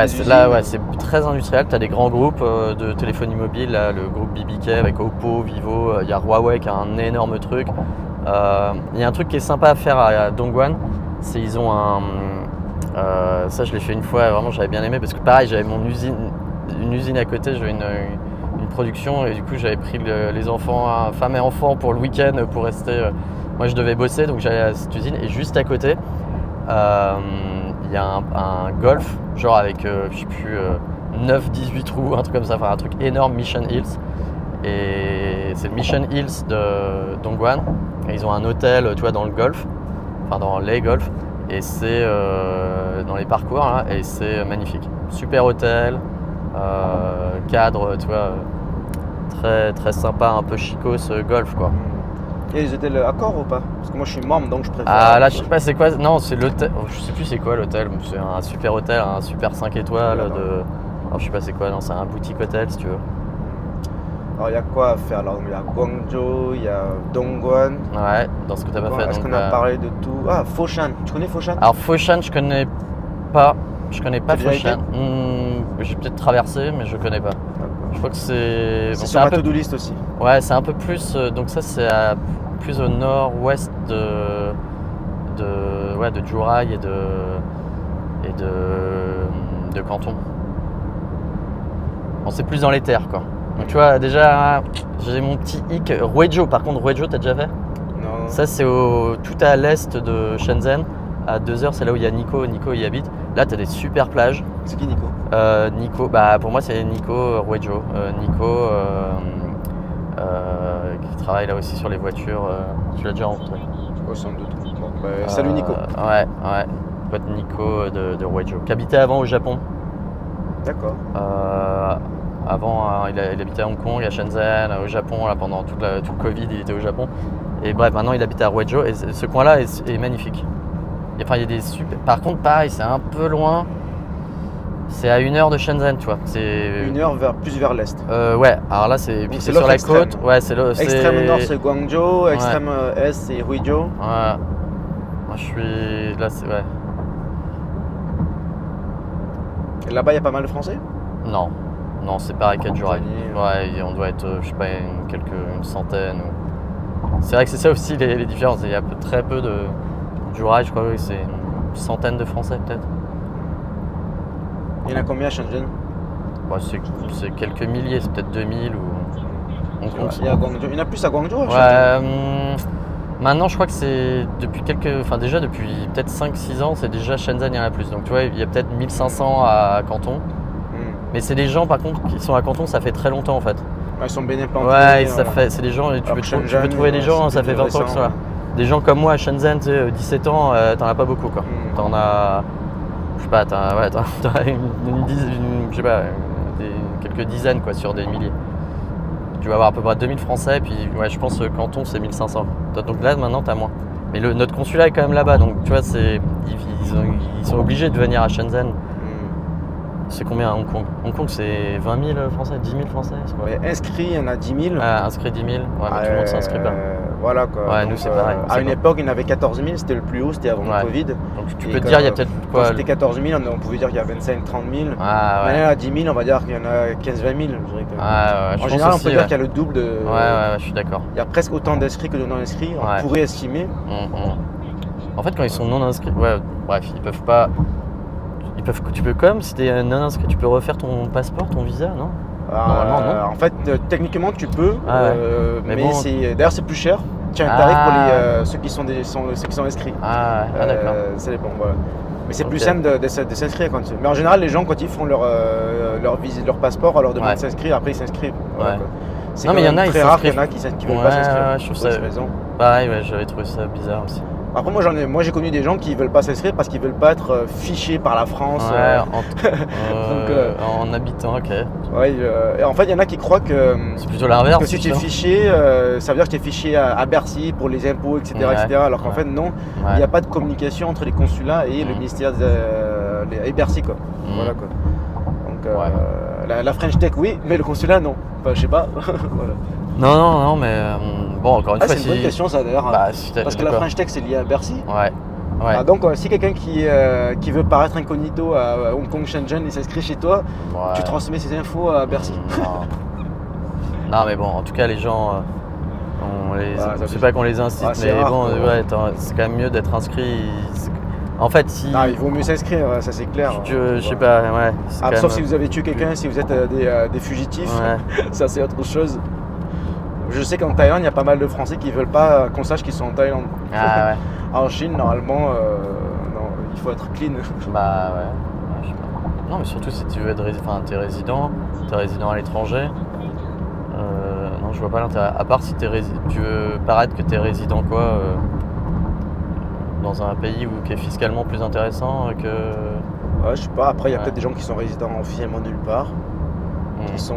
c'est ça? C'est très industriel. Tu as des grands groupes de téléphonie mobile, là, le groupe BBK avec Oppo, Vivo, il y a Huawei qui a un énorme truc. Il y a un truc qui est sympa à faire à Dongguan, c'est ils ont ça je l'ai fait une fois, vraiment j'avais bien aimé parce que pareil j'avais une usine à côté, j'avais une production et du coup j'avais pris les enfants, femmes et enfants pour le week-end pour rester. Moi je devais bosser donc j'allais à cette usine et juste à côté il y a un golf genre avec je sais plus 9-18 trous, un truc comme ça, enfin un truc énorme, Mission Hills. Et c'est le Mission Hills de Dongguan. Et ils ont un hôtel, tu vois, dans le golf, enfin dans les golfs, et c'est dans les parcours là, et c'est magnifique. Super hôtel, cadre, tu vois, très très sympa, un peu chicos golf quoi. Et les hôtels Accor ou pas? Parce que moi je suis membre donc je préfère. Ah là je sais pas c'est quoi, non c'est l'hôtel, je sais plus c'est quoi l'hôtel, c'est un super hôtel, un super 5 étoiles alors je sais pas c'est quoi, non c'est un boutique hôtel si tu veux. Alors il y a quoi à faire? Alors il y a Guangzhou, il y a Dongguan. Ouais, dans ce que tu n'as pas fait. Est-ce qu'on a parlé de tout? Ah, Foshan, tu connais Foshan? Alors Foshan, je connais pas Foshan. J'ai peut-être traversé, mais je connais pas. Je crois que c'est sur ma to-do list aussi. Ouais, c'est un peu plus. Donc ça, c'est plus au nord-ouest de Zhuhai et de Canton. Bon, c'est plus dans les terres, quoi. Donc tu vois, déjà, j'ai mon petit hic. Huizhou, par contre, Huizhou, t'as déjà fait? Non. Ça, c'est tout à l'est de Shenzhen. À 2 heures, c'est là où il y a Nico. Nico y habite. Là, t'as des super plages. C'est qui Nico? Nico, pour moi, c'est Nico Huizhou. Nico, qui travaille là aussi sur les voitures. Tu l'as déjà rencontré? Sans doute. Bon, salut Nico. Ouais. Pote Nico de Huizhou. Qui habitait avant au Japon. D'accord. Avant, il habitait à Hong Kong, à Shenzhen, au Japon. Là, pendant tout le Covid, il était au Japon. Et bref, maintenant il habite à Huizhou et ce coin-là est magnifique. Enfin, il y a des super. Par contre, pareil, c'est un peu loin. C'est à 1 heure de Shenzhen, tu vois. C'est 1 heure plus vers l'est. Ouais, alors là, c'est c'est sur l'autre la extrême. côte. Ouais, c'est Extrême nord, c'est Guangzhou. Ouais. Extrême est, c'est Huizhou. Ouais. Moi, je suis. Là, c'est. Ouais. Et là-bas, il y a pas mal de Français. Non. Non, c'est pareil qu'à Juraj. Compagnie, Ouais, on doit être, je sais pas, une centaine. C'est vrai que c'est ça aussi les différences. Il y a très peu de Juraj, je crois, oui, c'est une centaine de Français peut-être. Il y en a combien à Shenzhen? Ouais, c'est quelques milliers, c'est peut-être 2000 ou Hong Kong. Il y a Guangzhou. Il y en a plus à Guangzhou à Ouais, Shenzhen. maintenant je crois que c'est depuis déjà depuis peut-être 5-6 ans, c'est déjà Shenzhen, il y en a plus. Donc tu vois, il y a peut-être 1500 à Canton. Mais c'est des gens par contre qui sont à Canton, ça fait très longtemps en fait. Ils sont bien implantés. Ouais, c'est des gens, tu peux trouver des gens, ça fait 20 ans récent, qu'ils sont là. Des gens comme moi à Shenzhen, tu sais, 17 ans, t'en as pas beaucoup quoi. T'en as, je sais pas, t'as je sais pas, quelques dizaines quoi sur des milliers. Tu vas avoir à peu près 2000 Français, puis ouais, je pense que Canton c'est 1500. Donc là maintenant t'as moins. Mais notre consulat est quand même là-bas, donc tu vois, ils sont obligés de venir à Shenzhen. C'est combien à Hong Kong? Hong Kong c'est 20 000 Français, 10 000 Français, c'est quoi? Mais inscrits, il y en a 10 000. Ah, inscrits 10 000, ouais, mais tout le monde s'inscrit pas. Voilà quoi. Ouais, donc, nous c'est pareil. À une époque, il y en avait 14 000, c'était le plus haut, c'était avant le Covid. Donc tu peux te dire, il y a peut-être Quand quoi? c'était 14 000, on pouvait dire qu'il y a 25 30 000. Ah ouais. Maintenant à 10 000, on va dire qu'il y en a 15 20 000. Je dirais que... Ah, ouais, en général, on peut dire qu'il y a le double de. Ouais, je suis d'accord. Il y a presque autant d'inscrits que de non-inscrits, on pourrait estimer. En fait, quand ils sont non inscrits, ouais, bref, ils peuvent pas. Tu peux quand même, si t'es non inscrit, tu peux refaire ton passeport, ton visa, non? Normalement, non. En fait, techniquement, tu peux, mais bon... d'ailleurs, c'est plus cher. Tu as un tarif pour ceux qui sont inscrits. D'accord. Ça dépend, voilà. Mais c'est plus simple de s'inscrire quand mais en général, les gens, quand ils font leur passeport, on leur demande de s'inscrire, après ils s'inscrivent. Voilà, c'est non, mais il y en a, très rare qu'il y en a qui veulent pas s'inscrire. Je trouve ça. Pareil, ouais, j'avais trouvé ça bizarre aussi. Après, moi j'ai connu des gens qui veulent pas s'inscrire parce qu'ils veulent pas être fichés par la France. En habitant, ok. Ouais, et en fait, il y en a qui croient que c'est plutôt l'inverse. Que si tu es fiché, ça veut dire que tu es fiché à Bercy pour les impôts, etc. Alors qu'en fait, non, il n'y a pas de communication entre les consulats et le ministère et Bercy, quoi. Voilà, quoi. Donc, la French Tech, oui, mais le consulat, non. Enfin, je sais pas. Voilà. Non, mais bon, encore une fois, c'est une bonne question, ça d'ailleurs. Parce que la French Tech, c'est lié à Bercy. Ouais. Donc, si quelqu'un qui veut paraître incognito à Hong Kong, Shenzhen, il s'inscrit chez toi, tu transmets ces infos à Bercy. Non, mais bon, en tout cas, les gens, je sais pas qu'on les incite, mais rare, bon, c'est quand même mieux d'être inscrit. En fait, si. Non, il vaut mieux s'inscrire, ça c'est clair. Je sais pas, ouais. Sauf si vous avez tué quelqu'un, si vous êtes des fugitifs, ça c'est autre chose. Je sais qu'en Thaïlande, il y a pas mal de Français qui veulent pas qu'on sache qu'ils sont en Thaïlande. En Chine, normalement, non, il faut être clean. Bah ouais, je sais pas. Non, mais surtout si tu veux être t'es résident à l'étranger. Non, je vois pas l'intérêt. À part si tu veux paraître que t'es résident quoi, dans un pays qui est fiscalement plus intéressant que. Ouais, je sais pas. Après, il y a peut-être des gens qui sont résidents officiellement nulle part. Qui sont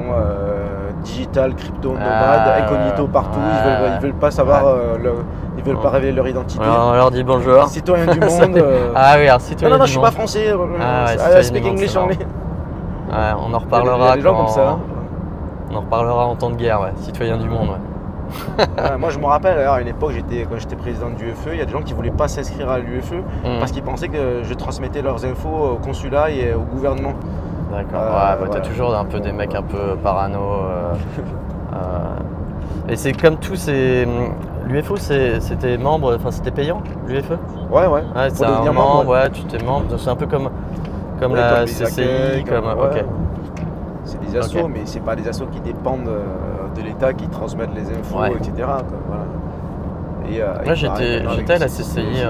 digital, crypto, nomades, incognito partout, ils veulent pas savoir, ils veulent pas révéler leur identité. On leur dit bonjour. Citoyen du monde. Ah oui, alors citoyen du monde. Non, je suis pas français. I speak English only. On en reparlera. Il y a des gens comme ça. On en reparlera en temps de guerre, citoyen du monde. Moi je me rappelle d'ailleurs à une époque quand j'étais président de l'UFE, il y a des gens qui voulaient pas s'inscrire à l'UFE parce qu'ils pensaient que je transmettais leurs infos au consulat et au gouvernement. D'accord, t'as toujours un peu des mecs un peu parano. Et c'est comme tout, l'UFO c'était membre, c'était payant l'UFE? Ouais, c'est un membre, tu t'es membre, c'est un peu comme la CCI, ok. C'est des assos, mais c'est pas des assos qui dépendent de l'État, qui transmettent les infos, etc. Voilà. J'étais à la CCI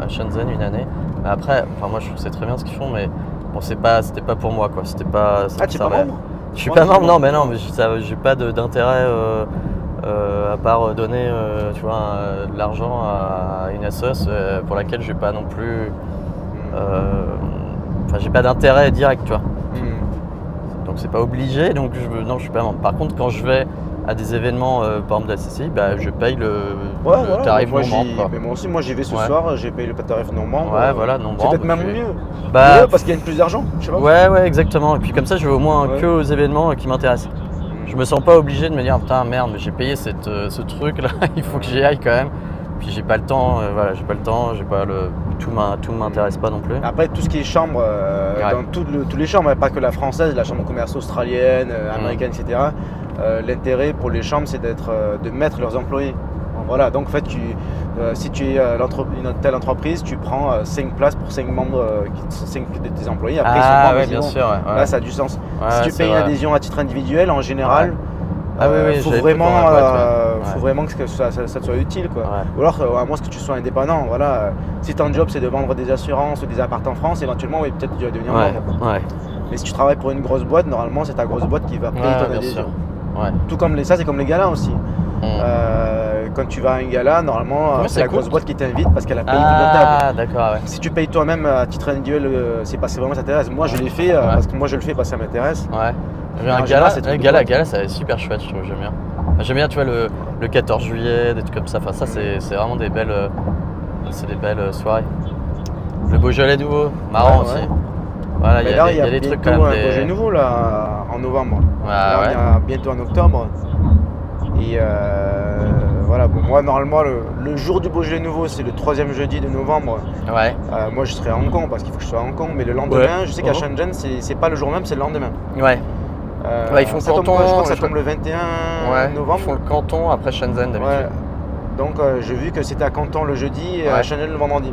à Shenzhen une année. Après, moi je trouve que c'est très bien ce qu'ils font, mais bon, c'était pas pour moi quoi. C'était pas. Tu es pas membre? Je suis pas membre, non, mais j'ai pas d'intérêt à part donner, tu vois, de l'argent à une assoce pour laquelle j'ai pas non plus. J'ai pas d'intérêt direct, tu vois. Donc c'est pas obligé, donc je suis pas membre. Par contre, quand je vais à des événements, par exemple de la CCI, bah, je paye le Voilà. tarif Moi, non-membre, quoi. mais moi aussi, moi j'y vais ce Ouais. soir, j'ai payé le tarif non-membre. Ouais, voilà, non-membre. C'est peut-être même puis- mieux. Bah, Mieux parce qu'il y a plus d'argent, je sais pas. ouais, exactement. Et puis comme ça, je vais au moins Ouais. que aux événements qui m'intéressent. Je me sens pas obligé de me dire putain merde, mais j'ai payé ce truc là, il faut que j'y aille quand même. Puis j'ai pas le temps, voilà, j'ai pas le temps, j'ai pas le tout m'intéresse pas non plus. Après, tout ce qui est chambre, Ouais. dans tous les chambres, pas que la française, la chambre de commerce australienne, américaine, etc. L'intérêt pour les chambres, c'est de mettre leurs employés. Voilà, donc en fait, si tu es une telle entreprise, tu prends 5 places pour 5 membres, 5 de tes employés. Après, ils sont Ah membres, ouais, ils y bien vont. sûr. Ouais. Là, ça a du sens. Ouais, Si tu c'est payes une vrai. adhésion à titre individuel, en général, Ah oui, faut j'avais vraiment, pris pour ma boîte, ouais. faut vraiment que ça te soit utile, quoi. Ouais. Ou alors, à moins que tu sois indépendant, voilà. Si ton job c'est de vendre des assurances ou des apparts en France, éventuellement, oui, peut-être tu vas devenir Ouais, membre, quoi. ouais, Mais si tu travailles pour une grosse boîte, normalement, c'est ta grosse boîte qui va payer ton bien adhésion. sûr. Ouais. Tout comme ça, c'est comme les galas aussi. Mm. Quand tu vas à un gala, normalement, Ouais, c'est c'est la cool. grosse boîte qui t'invite parce qu'elle a payé toute la table. Ah d'accord, ouais. Si tu payes toi-même à titre individuel, c'est parce que vraiment ça t'intéresse. Moi, je l'ai fait parce que moi, je le fais parce que ça m'intéresse. Ouais. J'ai En un général, gala, c'est truc de gala, boîte. gala, c'est super chouette, je trouve, j'aime bien. Enfin, j'aime bien, tu vois, le 14 juillet, des trucs comme ça. Enfin, ça, c'est vraiment des belles soirées. Le Beaujolais nouveau, marrant Ouais, aussi. ouais. Voilà, il Mais y là, a des trucs quand bientôt même. un projet nouveau là, en novembre. Ah, Là, on ouais. est bientôt en octobre. Et voilà, bon, moi, normalement, le jour du Beaujolais nouveau, c'est le 3e jeudi de novembre. Ouais. Moi, je serai à Hong Kong parce qu'il faut que je sois à Hong Kong. Mais le lendemain, Ouais. je sais qu'à Shenzhen, c'est pas le jour même, c'est le lendemain. Ouais. Ouais, ils font ça tombe canton, quoi, je crois que ça je tombe le 21 Ouais. novembre. Ils font le canton après Shenzhen d'habitude. Ouais. Donc j'ai vu que c'était à Canton le jeudi et à Ouais. Shenzhen le vendredi.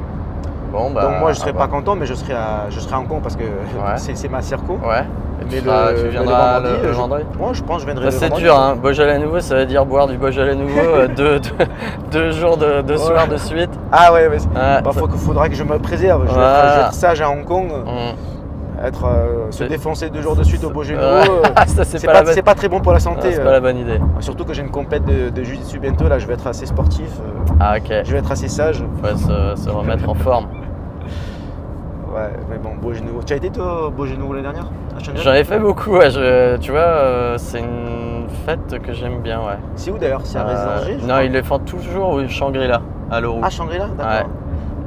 Bon, bah. Donc moi je serai à pas voir. content, mais je serai à Hong Kong parce que c'est ma circo. Ouais. Et Mais tu viendras vendredi, le vendredi. Moi je pense que je viendrai Ça, le c'est vendredi. dur, hein. Beaujolais nouveau, ça veut dire boire du Beaujolais nouveau 2 jours de soir de suite. Ah ouais, mais Ouais, faudra que je me préserve. Je vais Voilà. être sage à Hong Kong. Se défoncer 2 jours de suite au Beaujolais nouveau, ça, c'est pas très bon pour la santé. c'est pas la bonne idée. Surtout que j'ai une compète de jiu-jitsu bientôt, là je vais être assez sportif, Ah, ok. je vais être assez sage. Faut se remettre en forme. Ouais, mais bon, Beaujolais nouveau. Tu as été toi au Beaujolais nouveau l'année dernière à Shenzhen? J'en ai fait beaucoup, ouais. Tu vois, c'est une fête que j'aime bien, ouais. C'est où d'ailleurs? C'est à Résergé? Non, ils le font toujours au Shangri-La, à l'Euro. Ah, Shangri-La? D'accord.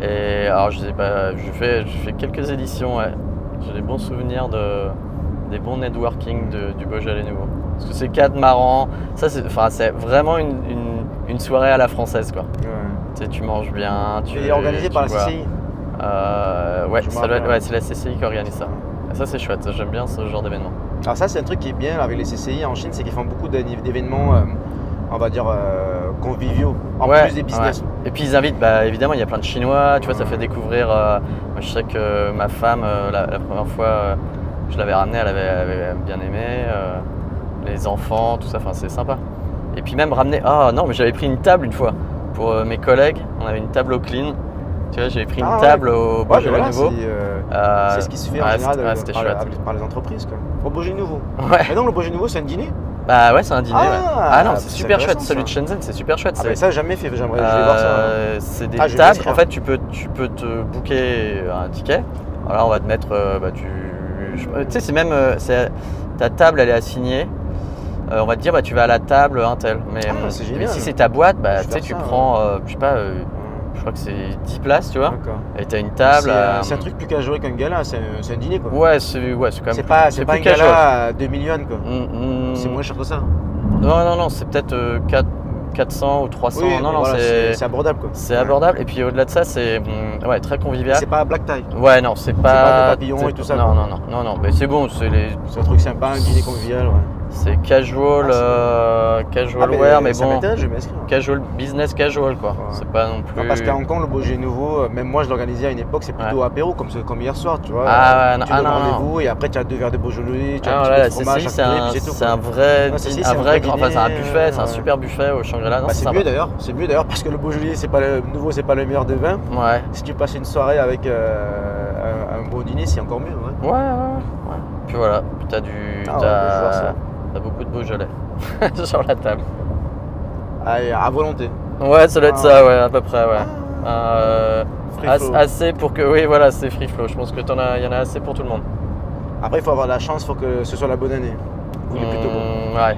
Ouais. Et alors, je sais pas, je fais quelques éditions, ouais. J'ai des bons souvenirs des bons networking du Beaujolais nouveau. Parce que c'est cadre marrant. Ça, c'est vraiment une soirée à la française, quoi. Ouais. Tu sais, tu manges bien. Et organisé par la bois. CCI? Ouais, Je me ça doit être- rappelle. ouais, c'est la CCI qui organise ça. Et ça, c'est chouette. Ça, j'aime bien ce genre d'événement. Alors ça, c'est un truc qui est bien là, avec les CCI en Chine, c'est qu'ils font beaucoup d'événements, on va dire, conviviaux, en Ouais, plus des business. ouais. Et puis ils invitent, bah, évidemment, il y a plein de Chinois, tu vois, ça fait découvrir. Moi, je sais que ma femme, la première fois, je l'avais ramenée, elle avait bien aimé. Les enfants, tout ça, enfin, c'est sympa. Et puis même ramener. Ah non, mais j'avais pris une table une fois pour mes collègues. On avait une table au clean. Tu vois, j'avais pris une table au Ouais, mais Beaujolais voilà, nouveau. c'est ce qui se fait en ouais, général c'était chouette. par les entreprises, quoi. Au Beaujolais nouveau. Ouais. Mais non, le Beaujolais nouveau, c'est un dîner? Bah ouais, c'est un dîner. Ah, Ouais. Ah non, c'est c'est super chouette. intéressant, Celui de ça. Shenzhen, c'est super chouette. Ah, mais ça, j'ai jamais fait, je vais voir ça. C'est des Ah, je vais tables. m'inscrire. En fait, tu peux te booker un ticket. Alors là, on va te mettre. Tu sais, c'est même. Ta table, elle est assignée. On va te dire, tu vas à la table, un tel. Mais c'est mais génial. si c'est ta boîte, Je vais tu sais, faire tu ça, prends, je sais pas, je crois que c'est 10 places, tu vois. D'accord. Et t'as une table. C'est un truc plus casual qu'un gala, c'est un dîner, quoi. Ouais, c'est quand même. C'est pas un plus casual. gala à 2 millions, quoi. C'est C'est moins cher que ça. Non, c'est peut-être 400 ou 300. Oui, non, mais voilà, c'est c'est abordable, quoi. c'est abordable. Et puis au-delà de ça, c'est ouais, très convivial. C'est pas black tie. Ouais, non, c'est pas pas. de papillons et tout ça, Non, quoi. non, mais c'est bon, C'est un truc sympa, un dîner convivial, ouais. c'est casual, casual wear, mais ça bon, m'intéresse, je vais m'inscrire. casual, business casual, quoi. Ouais. C'est pas non plus. Non, parce qu'à Hong Kong, le Beaujolais nouveau, même moi je l'organisais à une époque, c'est plutôt apéro, comme hier soir, tu vois. Ah, ouais, tu donnes non. rendez-vous et après tu as 2 verres de Beaujolais, tu as Ah, un petit voilà, peu de fromage, CCI, à côté, puis c'est tout, c'est quoi. un vrai, Non, CCI, un c'est un vrai vrai grand, enfin, c'est un dîner, buffet, c'est un ouais. super buffet au Shangri-La. Non, Bah, c'est c'est sympa. mieux d'ailleurs parce que le Beaujolais c'est pas le nouveau, c'est pas le meilleur de vin. Ouais. Si tu passes une soirée avec un bon dîner, c'est encore mieux. Ouais. Ouais. Puis voilà, puis t'as Ah ouais, je vois ça. t'as beaucoup de Beaujolais sur la table. Allez, à volonté. Ouais, ça doit être ça, ouais, à peu près, ouais. Free flow. Assez pour que, oui, voilà, c'est free flow. Je pense que il y en a assez pour tout le monde. Après, il faut avoir de la chance, il faut que ce soit la bonne année. Ou le plutôt bon. Ouais.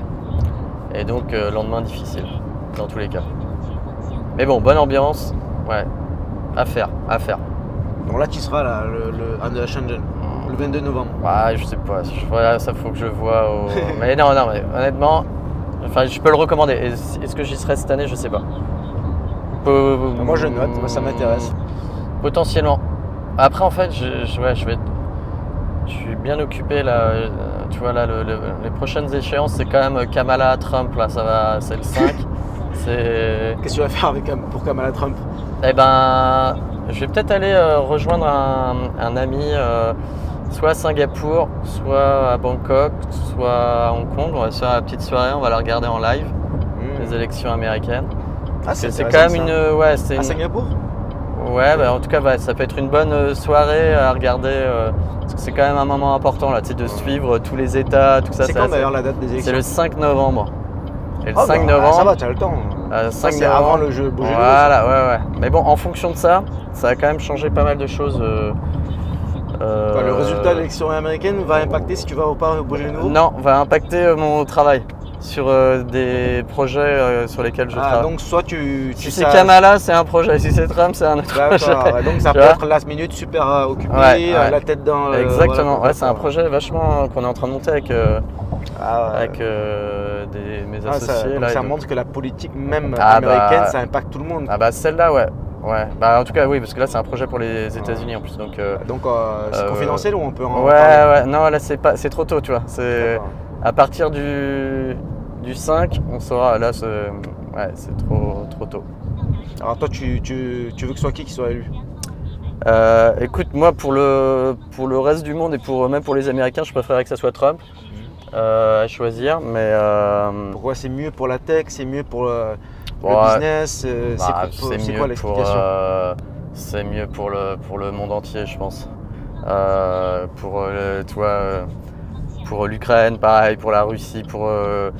Et donc, lendemain difficile, dans tous les cas. Mais bon, bonne ambiance, ouais, à faire. Donc là, tu seras là, à Shenzhen, le 22 novembre. Ouais, je sais pas, voilà, ça faut que je vois Mais non, mais honnêtement, enfin, je peux le recommander. Est-ce que j'y serai cette année? Je sais pas. Moi, je note, moi, ça m'intéresse. Potentiellement. Après, en fait, je suis bien occupé là. Tu vois, là, les prochaines échéances, c'est quand même Kamala Trump, là, c'est le 5. Qu'est-ce que tu vas faire pour Kamala Trump? Eh ben, je vais peut-être aller rejoindre un ami, soit à Singapour, soit à Bangkok, soit à Hong Kong. On va se faire la petite soirée, on va la regarder en live, les élections américaines. Ah, c'est quand même à Singapour? Ouais, bah, en tout cas, ça peut être une bonne soirée à regarder. Parce que c'est quand même un moment important là, de suivre tous les États, tout ça. C'est quand d'ailleurs la date des élections? C'est le 5 novembre. Et le 5 bah, novembre. Ça va, tu as le temps. 5 c'est novembre, avant le jeu Beaujolais. Voilà, ouais. Mais bon, en fonction de ça a quand même changé pas mal de choses. Le résultat de l'élection américaine va impacter si tu vas ou pas au Beaujolais Nouveau? Non, va impacter mon travail sur des projets sur lesquels je travaille. Donc soit si c'est Kamala, c'est un projet. Si c'est Trump, c'est un autre projet. D'accord, donc ça peut être last minute, super occupé, la tête dans le... Exactement, voilà, c'est un projet vachement qu'on est en train de monter avec mes associés. Ça montre que la politique même américaine, ça impacte tout le monde. Ah bah celle-là, ouais. Bah en tout cas oui, parce que là c'est un projet pour les États-Unis en plus. Donc c'est confidentiel ou on peut en parler? Ouais, non là c'est trop tôt, tu vois. C'est à partir du 5, on saura. Là c'est trop tôt. Alors toi tu veux que ce soit qui soit élu? Écoute, moi pour le reste du monde et même pour les Américains, je préférerais que ça soit Trump à choisir. Mais pourquoi? C'est mieux pour la tech, c'est mieux pour le business, c'est quoi l'explication? C'est mieux pour le monde entier, je pense. Pour l'Ukraine, pareil, pour la Russie, pour un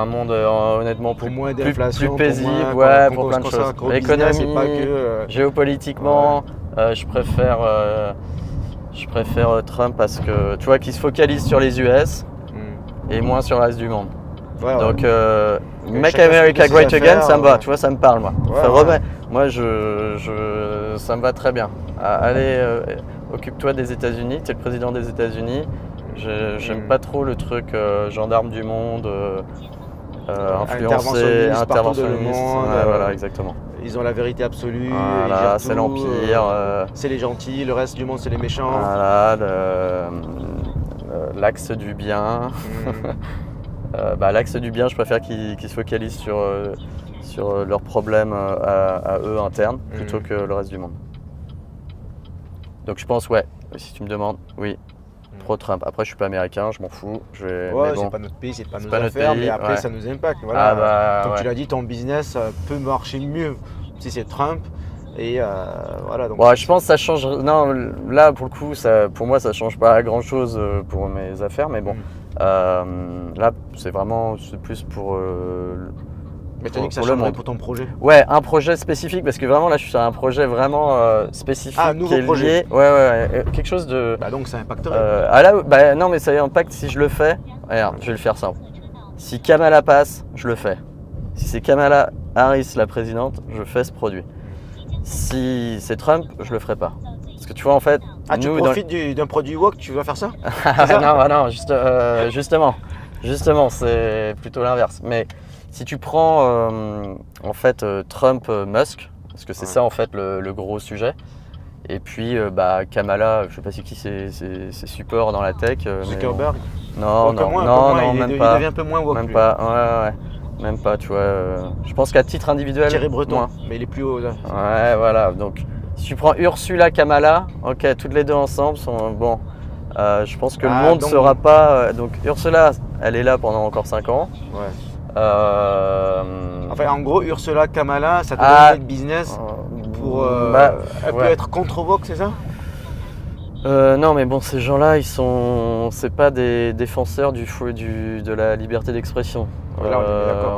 monde honnêtement pour moins d'inflation, plus paisible, pour plein de choses. Économie, géopolitiquement, je préfère Trump parce que tu vois qu'il se focalise sur les US et moins sur le reste du monde. Donc Make America Great Again, ça me va, tu vois, ça me parle moi. Moi ça me va très bien. Allez, occupe-toi des États-Unis, tu es le président des États-Unis. J'aime pas trop le truc gendarme du monde, influencé, interventionniste. Voilà, exactement. Ils ont la vérité absolue. Voilà, c'est l'empire. C'est les gentils, le reste du monde c'est les méchants. Voilà, l'axe du bien. L'axe du bien, je préfère qu'ils se focalisent sur leurs problèmes à eux internes plutôt que le reste du monde. Donc je pense, si tu me demandes, oui. Pro-Trump. Après, je suis pas américain, je m'en fous. C'est pas notre pays, c'est pas nos affaires, mais après, ça nous impacte. Comme tu l'as dit, ton business peut marcher mieux si c'est Trump. Et voilà. Donc je pense que ça change. Non, là, pour le coup, pour moi, ça change pas grand-chose pour mes affaires, mais bon. Là, c'est plus pour. Mais tu as dit que ça changerait pour ton projet? Ouais, un projet spécifique, parce que vraiment là je suis sur un projet vraiment spécifique. Ah, un nouveau projet? Ouais, quelque chose de. Donc ça impacterait. Non, mais ça impacte si je le fais. Regarde, je vais le faire simple. Si Kamala passe, je le fais. Si c'est Kamala Harris la présidente, je fais ce produit. Si c'est Trump, je le ferai pas. Parce que tu vois en fait. Tu profites d'un produit woke, tu vas faire ça? Non, justement, c'est plutôt l'inverse. Mais si tu prends en fait Trump, Musk, parce que c'est ça en fait le gros sujet, et puis Kamala, je sais pas c'est qui ses supports dans la tech. Zuckerberg. Non, même pas. Il devient un peu moins woke. Même pas, ouais. Même pas, tu vois. Je pense qu'à titre individuel. Thierry Breton, moins. Mais il est plus haut là. Ouais, voilà. Donc si tu prends Ursula, Kamala, ok, toutes les deux ensemble sont bon. Je pense que le monde ne sera pas. Donc Ursula, elle est là pendant encore 5 ans. Ouais. En gros, Ursula Kamala, ça te donne de business pour. Elle peut être contre woke, c'est ça? Non, mais bon, ces gens-là, c'est pas des défenseurs de la liberté d'expression. Là,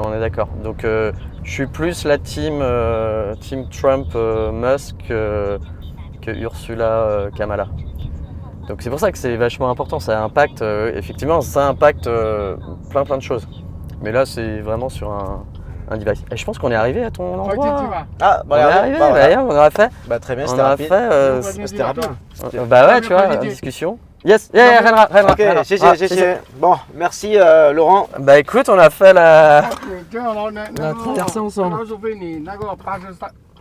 on est d'accord. Donc, je suis plus la team Trump, Musk que Ursula Kamala. Donc, c'est pour ça que c'est vachement important. Ça impacte, effectivement, plein de choses. Mais là, c'est vraiment sur un device. Et je pense qu'on est arrivé à ton endroit. Ah, On est arrivé, bah, voilà. d'ailleurs, on aurait fait. Bah, très bien, On c'était aurait rapide. fait. C'était rapide. Bah ouais, tu vois, discussion. Yes, renra. Ok, GG. Bon, merci Laurent. Bah écoute, on a fait la 那个 traversée ensemble. 那是被你那个巴士上